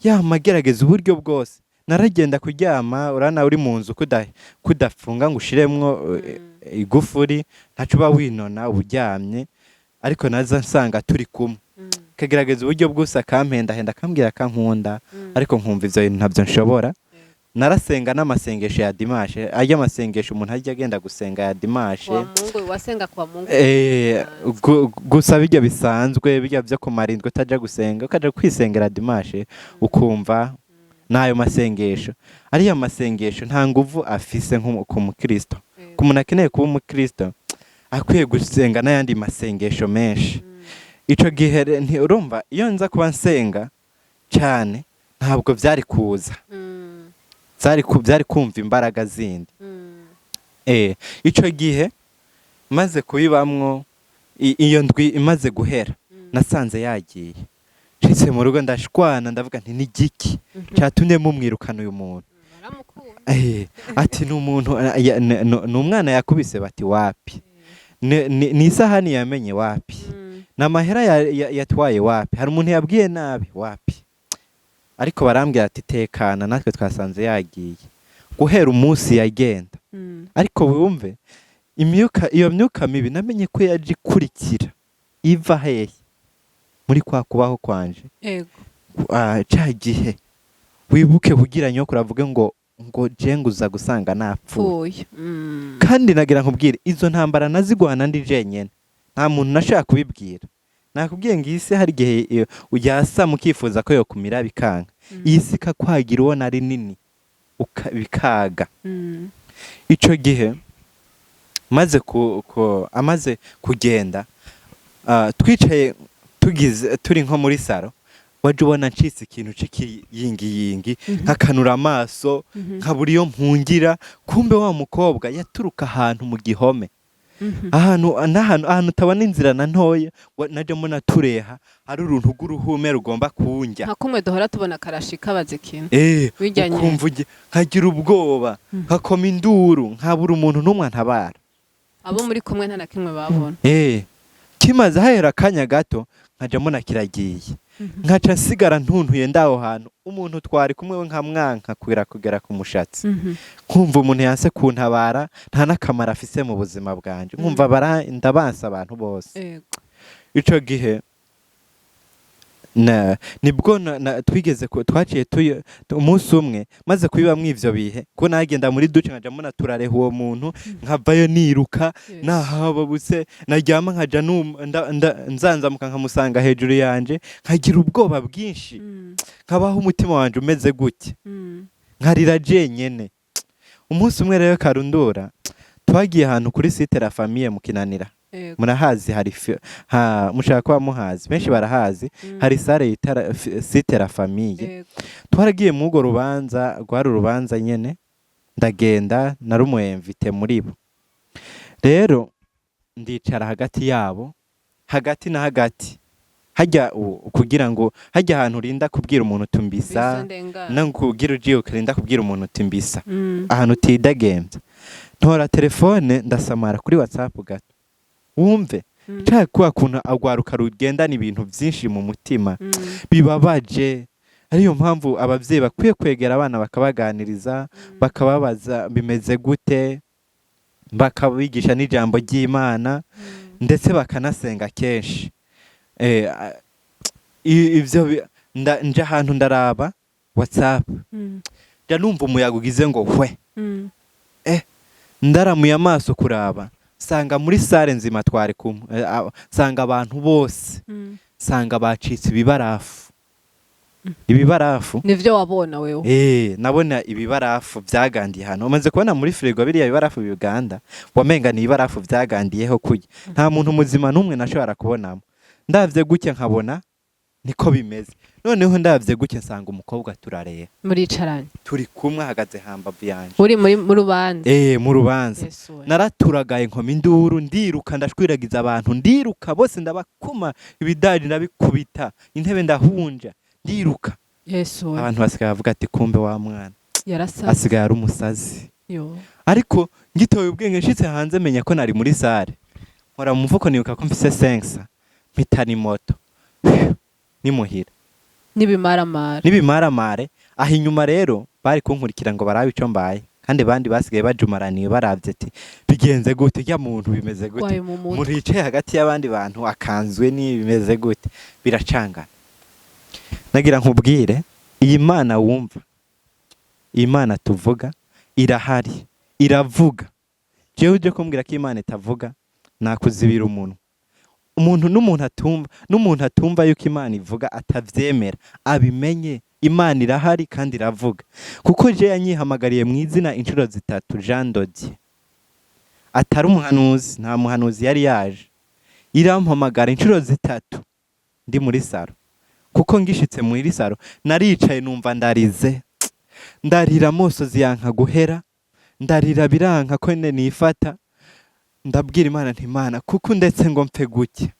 yamagerageza uburyo bwose naragenda kuryama urana uri mu nzu kudafunga ngo ushiremwo igufuri ntaco uba winona uburyamye ariko naza nsanga turi kumwe kagerageza uburyo bwose akampendahenda akambwira kankunda ariko nkumva ivyo bintu ntavyo nshobora. Narasenga n'amasengesho ya dimanche, ajya amasengesho umuntu ajya agenda gusenga ya dimanche. Wa Mungu wasenga kwa Mungu. Gusa bijya bisanzwe bijya byo kumarindwe utaja gusenga ukaja kwisengera dimanche ukumva nayo masengesho. Ariya masengesho nta nguvu afise nk'umukristo. Ku muntu akeneye kuba umukristo akwiye gusenga n'ayandi masengesho menshi. Ico gihe urumva iyo nza kuba nsenga cyane ntabwo byari kuza. Byari kumva imbaraga zindi. Ico gihe maze kubibamwo iyo ndwi imaze guhera nasanze yagiye. Nshitse mu rugo ndashwana ndavuga nti ni giki cyatumye mumwirukana uyu muntu. Ati n'umuntu n'umwana yakubise bati wapi. Ni isahani yamenye wapi. N'amahera yatwaye wapi. Hari umuntu yabwiye nabi wapi. Ariko barambwira ati tekana natwe twasanze yagiye. Guhera umunsi yagenda. Ariko wumve iyo myuka mibi namenye ko yaje kurikira iva hehe muri kwa kubaho kwanje. Ca gihe wibuke kugira nyoko ravuge ngo jenguza gusanga napfuye. Kandi nagira nkubwire izo ntambara nazigwana ndi jenyene. Nta muntu nashaka kubibwira. Nakubwiye ngise hari gihe ujyasa mukifuza ko yo kumira bikanga. Yisika kwagira uwo nari nini bikaga. Ico gihe maze amaze kugenda twicaye turi nko muri saro waje ubona ncitse ikintu cikiyingi nkakanura amaso nkabura iyo mpungira kumbe wa mukobwa yaturuka ahantu mu gihome. Ahantu utabona inzira na ntoya naje mbona tureha ari uruntu rw'uruhume rugomba kunjya nka kumwe duhora tubona karashika bazikintu ukumva nkagira ubwoba nkakoma induru nkabura umuntu n'umwe ntabara. Abo muri kumwe nta na kimwe babona. Kimaze hahera akanya gato nkaja mbona kiragiye. Nkaca nsigara ntuntuye ndaho hantu umuntu twari kumwe nkamwanka kugera ku mushatsi. Nkumva umuntu yanse kuntabara nta nakamara afise mu buzima bwanje. Nkumva ndabansa abantu bose. Ico gihe nibwo twigeze twaciye umunsi umwe maze kubibamwe ivyo bihe ko nagenda muri duce nkaja mbona turareha uwo muntu nkavayo niruka nahababutse naryama nkaja nzanzamuka nkamusanga hejuru yanje nkagira ubwoba bwinshi nkabaho umutima wanje umeze gutya nkarira jenyene. Umunsi umwe rero karundura twagiye ahantu kuri site la famille mu Kinanira. Murahazi hari mushaka kwa muhazi benshi barahazi hari sare yitara site la famille. Twaragiye mu go rubanza rwari urubanza nyene ndagenda narumwemvite muri bo. Rero ndicara hagati yabo hagati na hagati hajya kugira ngo hajya ahantu urinda kubwira umuntu tumbisa nango kugira ugiye ukarinda kubwira umuntu tumbisa ahantu tidagembye. Ntora telefone ndasamara kuri WhatsApp gato wumve cyakwa kuna agwaruka rugendana ibintu byinshi mu mutima bibabaje. Ariyo mpamvu abavyeyi bakwiye kwegera abana bakabaganiriza bakababaza bimeze gute bakabigisha n'ijambo ry'Imana ndetse bakanasenga kenshi. Ivyo nje ahantu ndaraba WhatsApp ndanumva umuyaga ugize ngo hwe ndaramuye amaso kuraba sanga muri sare nzima twari kumwe sanga abantu bose sanga bacitse ibibarafu nivyo wabona wewe. Nabona ibibarafu byagandiye hano umaze kubona muri frigo biriya ibibarafu by'Uganda wamenga ni ibibarafu byagandiyeho kujya nta muntu muzima numwe nashobora kubonamo. Ndavye gutya nkabona niko bimeze. Noneho ndavye gutya nsanga umukobwa turareha muri caranye turi kumwe hagaze hambavu yanje uri mu rubanza. Mu rubanza naraturagaye nkoma induru ndiruka ndashwiragiza abantu ndiruka bose ndabakuma ibidaji ndabikubita intebe ndahunja ndiruka. Abantu basigaye bavuga ati kumbe wa mwana asigaye ari umusazi. Ariko ngitoye ubwenge nshitse hanze menya ko nari muri sare nkora mu mvuko nibuka ko mfise sensa mpitana moto nimuhira nibimaramare aho inyuma rero bari kunkurikira ngo barabe ico mbaye kandi bandi basigaye bajumaraniye baravye ati bigenze gute rya muntu bimeze gute muricaye hagati y'abandi bantu akanzwe ni bimeze gute biracangana. Nagira nkubwire iyi Mana wumva, iyi Mana tuvuga irahari, iravuga. Jewe uje kumbwira ko Imana itavuga nakuzibira umuntu. N'umuntu atumva yuko Imana ivuga atavyemera, abimenye Imana irahari kandi iravuga. Kuko je yanyihamagariye mu izina inshuro zitatu Jean Dodier. Atari umuhanuzi, nta muhanuzi yari yaje. Irampamagara inshuro zitatu ndi muri saro. Kuko ngishitse muri saro naricaye numva ndarize. Ndarira amosozi yanka guhera. Ndarira biranka ko nifata. Ndabwira Imana nti Imana kuko ndetse ngo mpfe guke.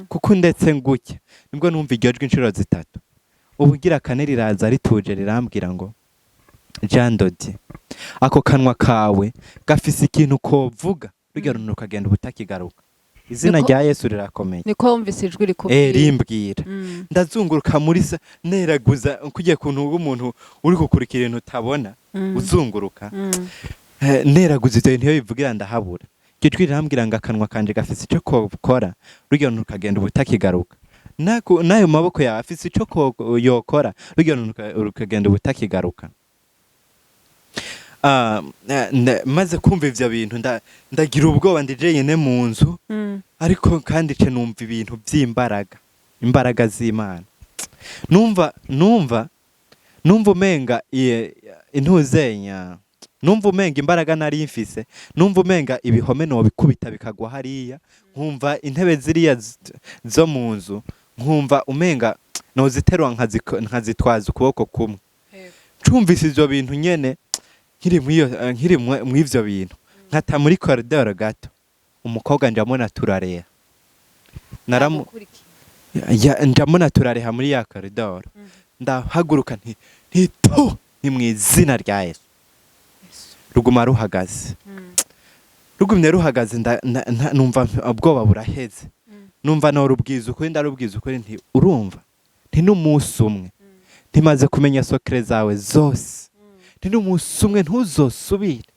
Kuko ndetse nguke. Nibwo numva iryo jwi inshuro zitatu. Ubugira kane riraza rituje rirambwira ngo Jean Dodier, ako kanwa kawe gafise ikintu kovuga rugero nukagenda ubutakigaruka. Izina rya Yesu rirakomeye. Niko wumvise ijwi rikubwira. Rimbwira. Ndazunguruka muri neraguza kugiye kuntu umuntu uri gukurikira ibintu utabona uzunguruka. Neraguza ivyo bintu bivugira ndahabura. Kijwi rirambwira ngo akanwa kanje gafise ico kokora rugero nukagenda ubutakigaruka. Nayo maboko yawe afise ico yokora rugero nukagenda ubutakigaruka. Maze kumva ivyo bintu ndagira ubwoba ndije yene mu nzu, ariko kandi ce numva ibintu vy'imbaraga, imbaraga z'Imana. Numva umenga intuzenya, numva umenga imbaraga nari mfise, numva umenga ibihome no bikubita bikagwa hariya, nkumva intebe ziriya zo mu nzu, nkumva umenga no ziterwa nkazitwaza ukuboko kumwe. Cumvise ivyo bintu nyene nkiri mw'ivyo bintu, nkata muri corridor gato, umukobwa njamona turareha. Njamona turareha muri ya corridor. Ndahaguruka nti ni mw'izina rya Yesu. Ruguma ruhagaze. Rugumye ruhagaze numva ubwoba buraheze. Numva no rubwiza ukuri ndarubwiza ukuri nti urumva? Nti n'umunsi umwe. Ntimaze kumenya sokre zawe zose. Nti n'umunsi umwe ntuzosubire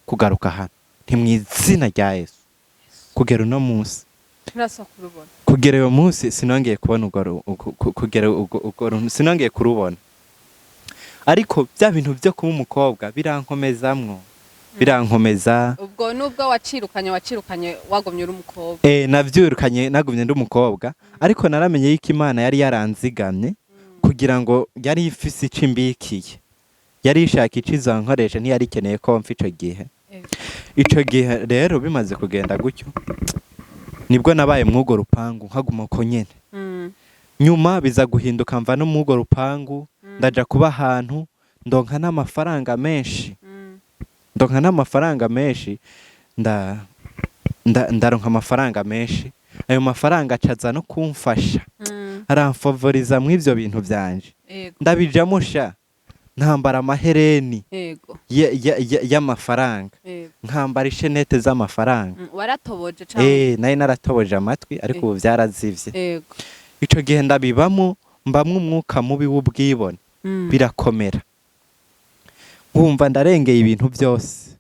kugaruka hano. Nti mw'izina rya Yesu. Kugera uno munsi. Kugera uyo munsi sinongeye kubona sinongeye kurubona. Ariko bya bintu byo kuba umukobwa birankomezamwo. Birankomeza. Ubwo nubwo wacirukanye wagomye uri umukobwa. Navyirukanye nagumye ndi umukobwa, ariko naramenye yuko Imana yari yaranzigamye kugira ngo yari ifise icimbikiye. Yari ishaka icizankoresha ntiyari keneye ko mfa ico gihe. Ico gihe rero bimaze kugenda gutyo. Nibwo nabaye mwugo rupangu nkaguma ko nyene. Nyuma biza guhinduka mva no mwugo rupangu, ndaja kuba ahantu ndonka n'amafaranga menshi. Ndonka n'amafaranga menshi, ndaronka amafaranga menshi. Ayo mafaranga acaza no kumfasha. Aramfavoriza mw'ivyo bintu vyanje. Ndabijamo sha. Nkambara amahereni y'amafaranga. Nkambara ishenete z'amafaranga. Waratoboje cyane. Naye naratoboje amatwi ariko ubu vyarazivye. Ico gihe ndabibamo mbamwe umwuka mubi w'ubwibone. Birakomera. Nkumva ndarengeye ibintu byose.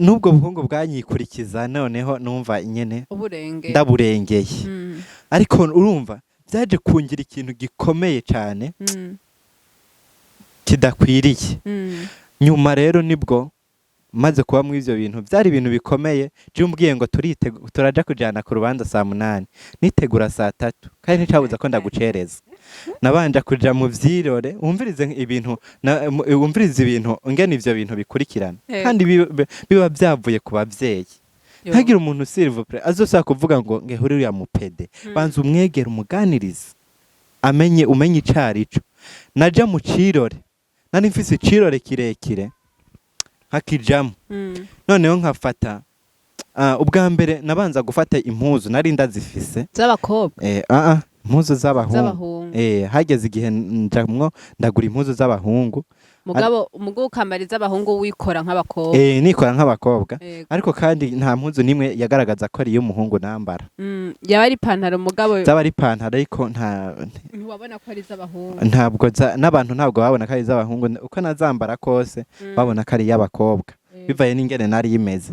Nubwo buhungu bwanyikurikiza noneho numva nyene ndaburengeye. Ariko urumva byaje kungira ikintu gikomeye cyane. Kidakwiriye. Nyuma rero nibwo maze kuba mu ivyo bintu byari ibintu bikomeye. Je umbwiye ngo turaja kujana ku rubanza saa 8, nitegura saa 3 kandi nticabuza ko ndagucereza. Nabanja kuja mu vyirore umvirize ibintu ngene ivyo bintu bikurikirana, kandi biba byavuye ku bavyeyi. Hagira umuntu s'il vous plaît azosaka kuvuga ngo ngehuri ya mupede, banza umwegera umuganiriza umenye icarico. Naja mu cirore, nari mfise icirore kirekire hakijamo. Noneho nkafata ubwa mbere nabanza gufata impuzu nari ndazifise z'abakobwa. Impuzu z'abahungu. Hageze igihe njamwo ndagura impuzu z'abahungu. mugabo ukambariza abahungu wikora nk'abakobwa nikora nk'abakobwa ariko kandi nta mpuzu nimwe yagaragaza ko ari y'umuhungu nambara yaba ari ipantaro mugabo zaba ari ipantaro ariko ntiwabona ko ari iz'abahungu ntabwo n'abantu ntabwo babona ko ari iz'abahungu uko nazambara kose babona ko ari iy'abakobwa bivaye n'ingene nari imeze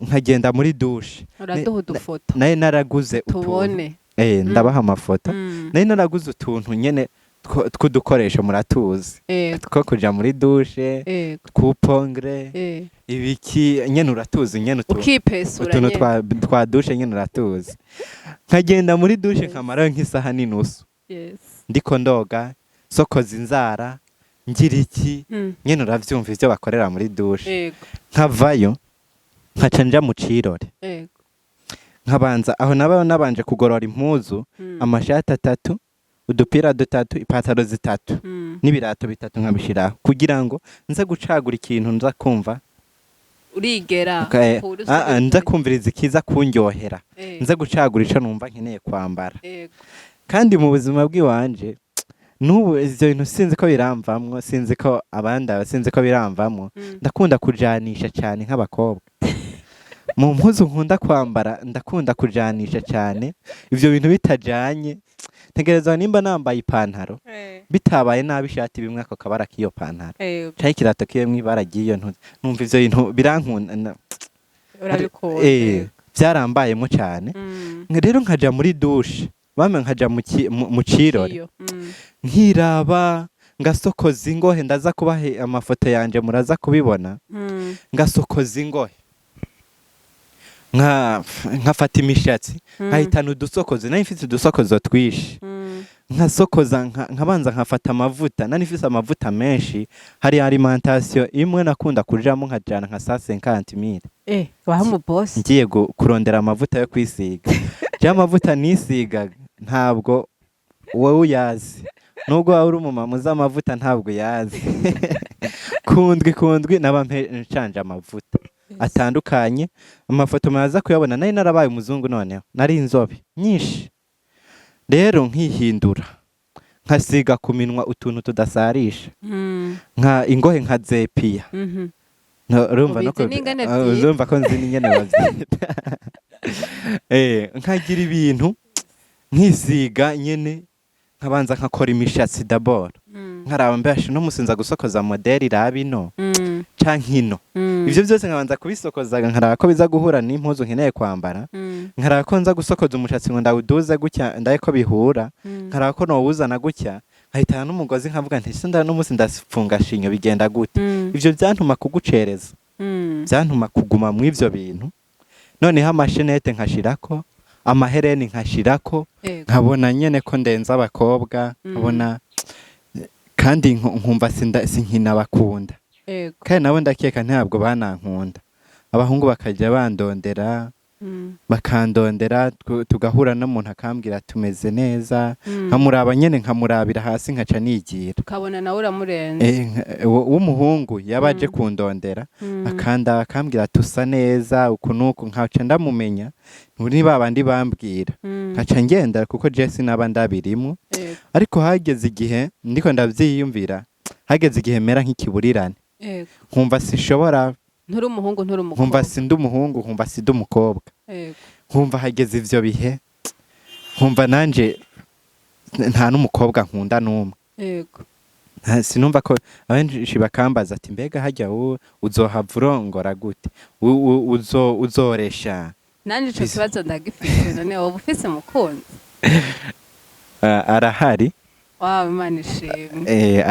nkagenda muri dushe uraduha udufoto naye naraguze tubone ndabaha amafoto naye naraguze utuntu nyene tw'udukoresho muratuzi two kuja muri dushe tw'upongre ibiki nyene uratuzi nyene utuntu twa dushe nyene uratuzi nkagenda muri dushe nkamarayo nk'isaha n'inusu ndiko ndoga sokoza inzara ngira iki nyene uravyumva ivyo bakorera muri dushe nkavayo nkaca nja mu cirore nkabanza aho nabayo nabanje kugorora impuzu amashati 3 udupira 3 ipataro 3 n'ibirato 3 nkabishiraho kugira ngo nza gucagura ikintu nza kumva urigera nza kumviriza ikiza kunyohera nza gucagura ico numva nkeneye kwambara kandi mu buzima bw'iwanje n'ubu ivyo bintu sinzi ko biramvamwo sinzi ko abandi sinzi ko biramvamwo ndakunda kujanisha cyane nk'abakobwa mu mpuzu nkunda kwambara ndakunda kujanisha cyane ivyo bintu bitajanye ntegerezwa nimba nambaye ipantaro bitabaye nabi ishati bimwe ako kabara k'iyo pantaro cyangwa ikirato kiyemwe ibara ry'iyo numva ivyo bintu birankunda byarambayemo cyane rero nkaja muri dushe bame nkaja mu cirore nkiraba ngasokoza ingohe ndaza kubahe amafoto yanje muraza kubibona ngasokoza ingohe nkafata imishatsi nkahitana udusokozo nari mfite udusokozo twishi nkasokoza nkabanza nkafata amavuta nari mfite amavuta menshi hari alimentation imwe nakunda kujamo nkajana nka 150,000 wahamu boss ngiye kurondera amavuta yo kwisiga je amavuta nisiga ntabwo wowe uyazi nubwo wari umumama uzi amavuta ntabwo yazi kundwi naba ncanje amavuta atandukanye amafoto maza kuyabona nari narabaye umuzungu noneho nari inzobe nyinshi rero nkihindura nkasiga ku minwa utuntu tudasarisha nka ingohe nka zepiya urumva no urumva ko nzi nyene bavyita nkagira ibintu nkisiga nyene nkabanza nkakora imishatsi d'abord nkaraba mbashe no musinza gusokoza modeli rabino cankino ivyo byose nkabanza kubisokozaga nkaraba ko biza guhura n'impuzu nkeneye kwambara nkaraba ko nza gusokoza umushatsi ngo ndawuduze gutya ndaye ko bihura nkaraba ko nowuzana gutya nkahitana n'umugozi nkavuga nti sinda n'umusi ndasifunga shinyo bigenda gute ivyo byantuma kugucereza byantuma kuguma mu ivyo bintu noneho amashenete nkashirako amahereni nkashirako nkabona nyene ko ndenza abakobwa nkabona kandi nkumva sinkina bakunda kandi nabo ndakeka ntabwo banankunda abahungu bakajya bandondera bakandondera tugahura n'umuntu akambwira tumeze neza nkamuraba nyene nkamurabira hasi nkaca nigira ukabona nawe uramurenze w'umuhungu yabaje kundondera akambwira tusa neza ukunuku nkaca ndamumenya ni babandi bambwira nkaca ngenda kuko Jesse naba ndabirimo ariko hageze igihe ndiko ndavyiyumvira hageze igihe mera nk'ikiburirane nkumva sishobora nturi umuhungu nkumva sindi umuhungu nkumva sindi umukobwa nkumva hageze ivyo bihe nkumva nanje nta n'umukobwa nkunda n'umwe sinumva ko abenshi bakambaza ati mbega hajya wowe uzohava urongora gute uzoresha nanje ico kibazo ndagifite none wowe ufise mukunzi arahari Imana ishimwe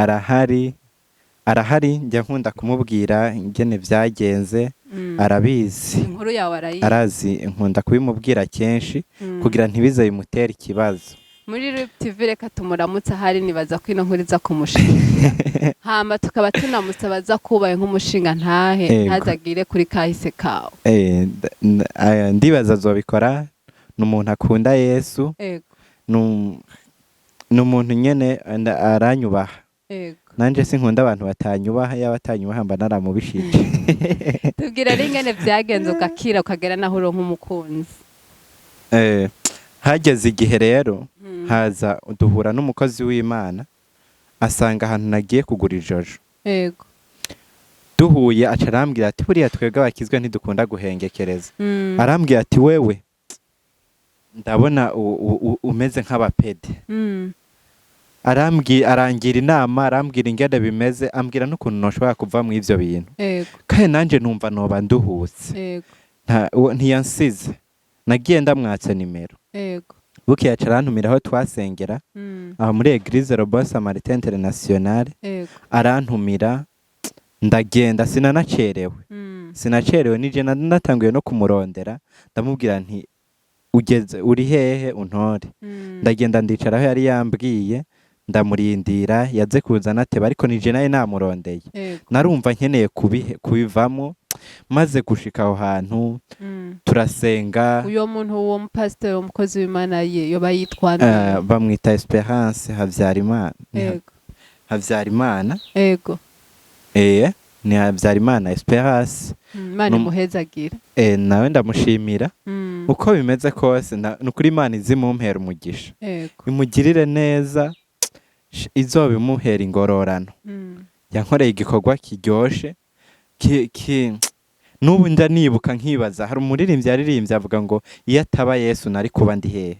arahari njya nkunda kumubwira ingene vyagenze arabizi inkuru yawe arazi nkunda kubimubwira kenshi kugira ntibize bimutera ikibazo muri RIB TV reka tumuramutse hari nibaza ko ino nkuru iza kumushinga hama tukaba tunamusaba za kubaye nk'umushinga ntahe ntazagire kuri kahise kawe ndibaza azobikora n'umuntu akunda Yesu n'umuntu nyene aranyubaha nanje sinkunda abantu batanyubaha y'abatanyubaha mba naramubishije tubwira ringene vyagenze ugakira ukagera naho uro nk'umukunzi hageze igihe rero haza duhura n'umukozi w'Imana asanga ahantu nagiye kugura ijojo. Yego. Duhuye aca arambwira ati buriya twebwe abakizwe ntidukunda guhengekereza. Arambwira ati wewe ndabona umeze nk'abapede. Arangira inama, arambwira ingene bimeze, ambwira n'ukuntu noshobora kuva mu ivyo bintu. Kandi nanje numva noba nduhutse. Ntiyansize, nagiye ndamwatse nimero. Bukiye aca arantumira aho twasengera, aho muri Eglise Robot Samaritain Internationale. Arantumira, ndagenda sinacerewe nije natanguye no kumurondera, ndamubwira nti uri hehe untore. Ndagenda ndicara aho yari yambwiye, ndamurindira yaze kuzana ateba, ariko nije naye namurondeye. Narumva nkeneye kubivamo, maze gushika aho hantu turasenga. Uyo muntu wo mupasiteri umukozi w'Imana yoba yitwa bamwita Esperance Havyarimana. Yego. Ni Havyarimana Esperance. Imana muhezagira. Nawe ndamushimira. Uko bimeze kose nukuri Imana izimumpera umugisha. Imugirire neza, izobimuhera ingororano. Yankoreye igikorwa kiryoshe. Nubu ndanibuka nkibaza, hari umuririmbyi yaririmbye avuga ngo iyo ataba Yesu nari kuba ndi hehe.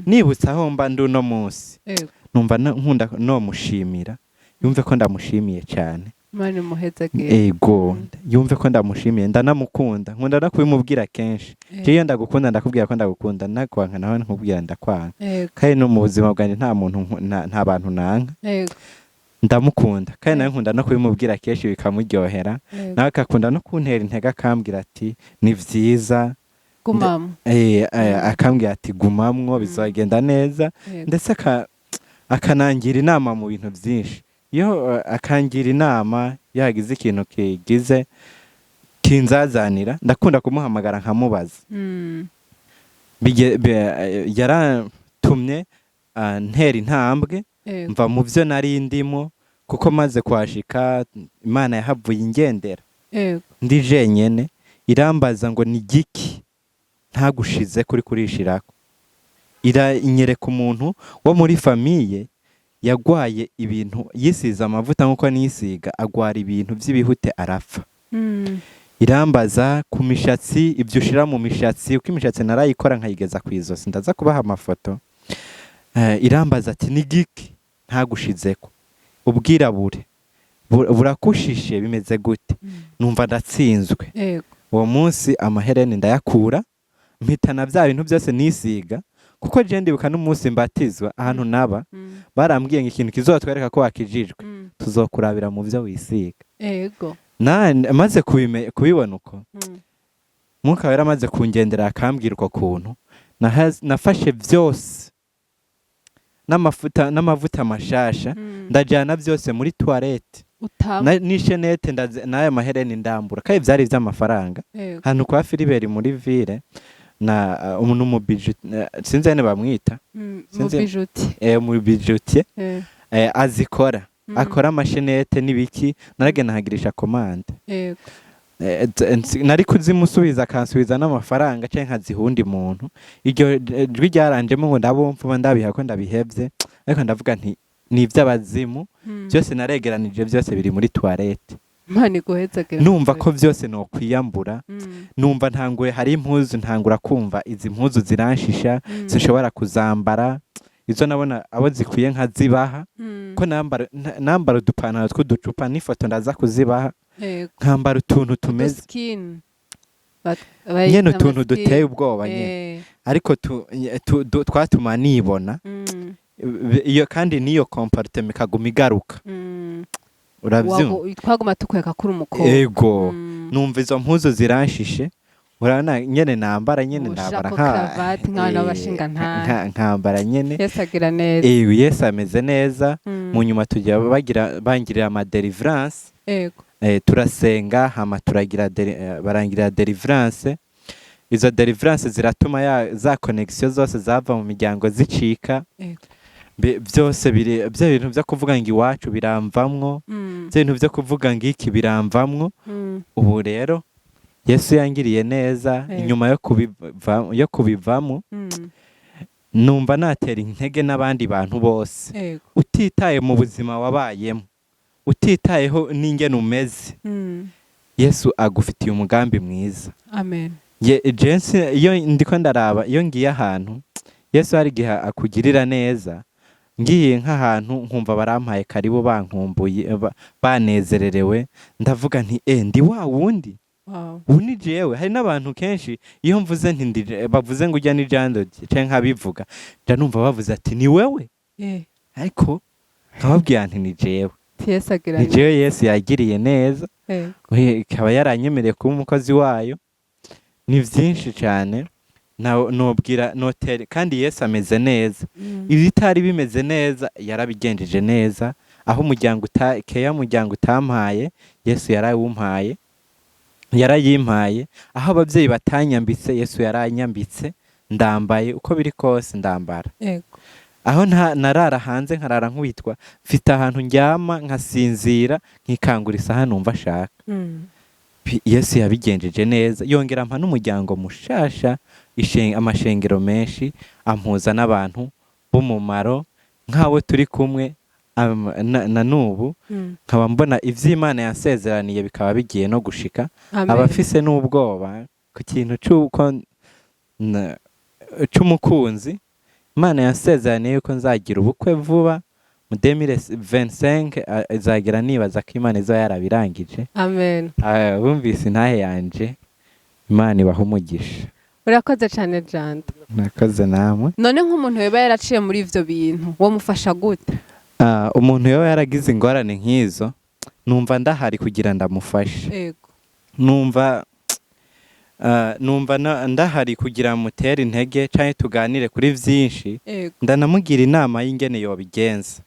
Nibutse aho mba ndi uno munsi, numva nkunda no mushimira, yumve ko ndamushimiye cyane. Imana muhezagira. Yumve ko ndamushimiye, ndanamukunda, nkunda no kubimubwira kenshi. Iyo ndagukunda ndakubwira ko ndagukunda, nakwanka nawe nkubwira ndakwanka. Kandi no mu buzima bwanjye nta bantu nanka. Ndamukunda, kandi nawe nkunda no kubimubwira kenshi bikamuryohera. Nawe akakunda no kuntera intege akambwira ati ni vyiza gumamwo. Akambwira ati gumamwo bizagenda neza. Ndetse akanangira inama mu bintu byinshi. Iyo akangira inama yagize ikintu kigize kinzazanira, ndakunda kumuhamagara nkamubaza. Yaratumye ntera intambwe, mva mu byo nari ndimo, kuko maze kwashika Imana yahavuye ingendera. Ndi jenyene, irambaza ngo ni giki ntagushize kurishirako. Inyereka umuntu wo muri famiye yagwaye ibintu, yisize amavuta nkuko nisiga, agwara ibintu by'ibihute arapfa. Irambaza ku mishatsi, ibyo ushira mu mishatsi, uko imishatsi narayikora nkayigeza ku izosi, ndaza kubaha amafoto. Irambaza ati ni giki ntagushizeko, ubwirabure burakushishe bimeze gute. Numva ndatsinzwe. Uwo munsi amahereni ndayakura, mpitana bya bintu byose nisiga, kuko je ndibuka n'umunsi mbatizwa ahantu naba, barambwiye ngo ikintu kizotwereka ko wakijijwe, tuzokurabira mu byo wisiga. Maze kubibona uko, Mwuka Wera amaze kungendera akambwira uko kuntu, nafashe byose n'amavuta mashasha, ndajyana byose muri toilette, n'ishenete n'aya mahereni ndambura, kandi byari iby'amafaranga. Hantu kwa Filiberi muri ville, na umuntu mubiju, sinzi ene bamwita mubijutiye, azikora, akora amashenete n'ibiki. Naragenda hagirisha komande, nari kuzimusubiza akansubiza n'amafaranga cyangwa nkazihundi muntu. Iryo jwi ryaranjemo ngo ndabumva ndabiha ko ndabihebye, ariko ndavuga nti ni iby'abazimu. Byose naregeranije, byose biri muri toilette. Numva ko byose no kwiyambura. Numva ntanguye, hari impuzu ntangura kumva izi mpuzu ziranshisha, sinshobora kuzambara. Izo nabona abo zikwiye nkazibaha, ko nambara udupantaro tw'uducupa, n'ifoto ndaza kuzibaha. Nkambara utuntu tumeze nyene, utuntu duteye ubwoba nyene, ariko twatuma nibona. Iyo kandi niyo comportement ikaguma igaruka. Uravyumva, twaguma tukweka kuri umukobwa. Numva izo mpuzu ziranshishe, urabona nyene nambara, nyene ndabara nkambara nyene. Yesu agira neza. Yesu ameze neza. Mu nyuma tujya bangirira ama deliverance. Turasenga, hama barangira deliverance. Izo deliverance ziratuma za connection zose zava mu miryango zicika. Byose byo bintu byo kuvuga ngo iwacu biramvamwo, byo bintu byo kuvuga ngo iki biramvamwo. Ubu rero Yesu yangiriye neza. Inyuma yo kubivamo, numva natera intege n'abandi bantu bose utitaye mu buzima wabayemo utitayeho n'ingene umeze Yesu agufitiye umugambi mwiza. Amen. Jensi iyo ndiko ndaraba iyo ngiye ahantu Yesu hari gihe akugirira neza ngiye nk'ahantu nkumva barampaye karibu bankumbuye banezererewe ndavuga nti ndi wa wundi uni jewe. Hari n'abantu kenshi iyo mvuze nti bavuze ngo ujya ni jando canke nkabivuga ndanumva bavuze ati ni wewe ariko nkababwira nti ni jewe. Ni jewe Yesu yagiriye neza ikaba yaranyemereye kuba umukozi wayo. Ni vyinshi cyane nobwira notere kandi Yesu ameze neza. Ibitari bimeze neza yarabigenjeje neza. Aho umuryango umuryango utampaye Yesu yarawumpaye yarayimpaye. Aho abavyeyi batanyambitse Yesu yaranyambitse ndambaye uko biri kose ndambara. Aho narara hanze nkarara nkwitwa mfite ahantu njyama nkasinzira nkikangura isaha numva shaka. Yesu yabigenjeje neza yongera ampa n'umuryango mushasha amashengero menshi ampuza n'abantu b'umumaro nk'abo turi kumwe na nubu nkaba mbona ivy'Imana yansezeraniye bikaba bigiye no gushika. Abafise n'ubwoba ku kintu c'umukunzi Imana yansezeraniye yuko nzagira ubukwe vuba mu 2025 izagira nibaza ko Imana izo yarabirangije. Amen. Bumvise intahe yanje Imana ibaha umugisha. Urakoze cyane Janda. Nakoze namwe. None nk'umuntu weba yaraciye muri ivyo bintu wo mufasha gute? Umuntu yoba yaragize ingorane nk'izo numva ndahari kugira ndamufashe. Numva ndahari kugira mutere intege canke tuganire kuri vyinshi ndanamugira inama y'ingene yobigenza.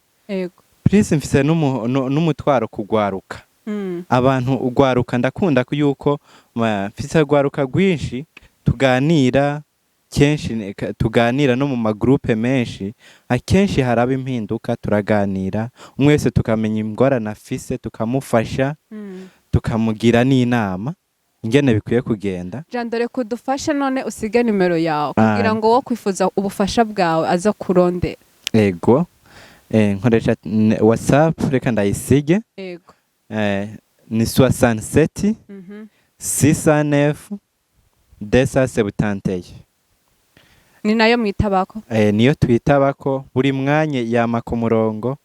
Prince mfise n'umutwaro kugwaruka. Abantu ugwaruka ndakunda yuko mfise ugwaruka rwinshi tuganira kenshi tuganira no mu magroupe menshi akenshi haraba impinduka turaganira umwe wese tukamenya ingorane afise tukamufasha tukamugira n'inama ingene bikwiye kugenda. Jandore kudufasha none usige numero yawe kugira ngo wo kwifuza ubufasha bwawe aza kurondera. Ego nkoresha WhatsApp reka ndayisige. Ni 67 69 271. Ni nayo mwitabako? Niyo twitabako buri mwanya yama ku murongo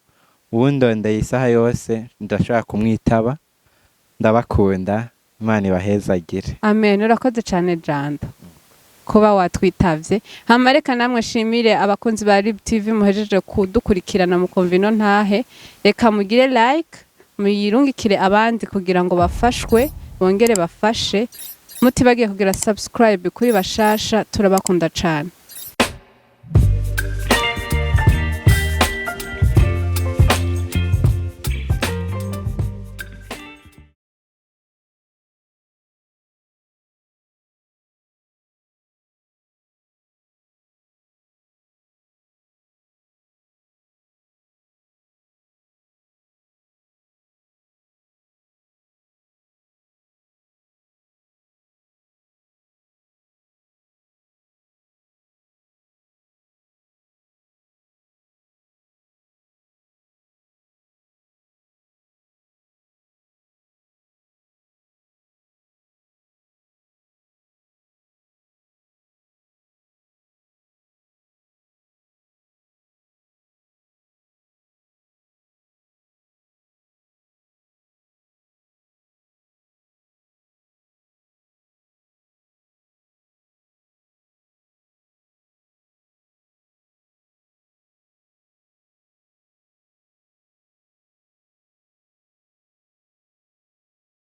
wundondeye isaha yose ndashaka kumwitaba. Ndabakunda Imana ibahezagire. Amen. Urakoze cyane Janda kuba watwitavye. Hamareka namwe shimire abakunzi ba RIB TV muhejeje kudukurikirana mu konvino ntahe. Reka mugire like muyirungikire abandi kugira ngo bafashwe bongere bafashe. Mutibagiye kugira subscribe kuri bashasha turabakunda cyane.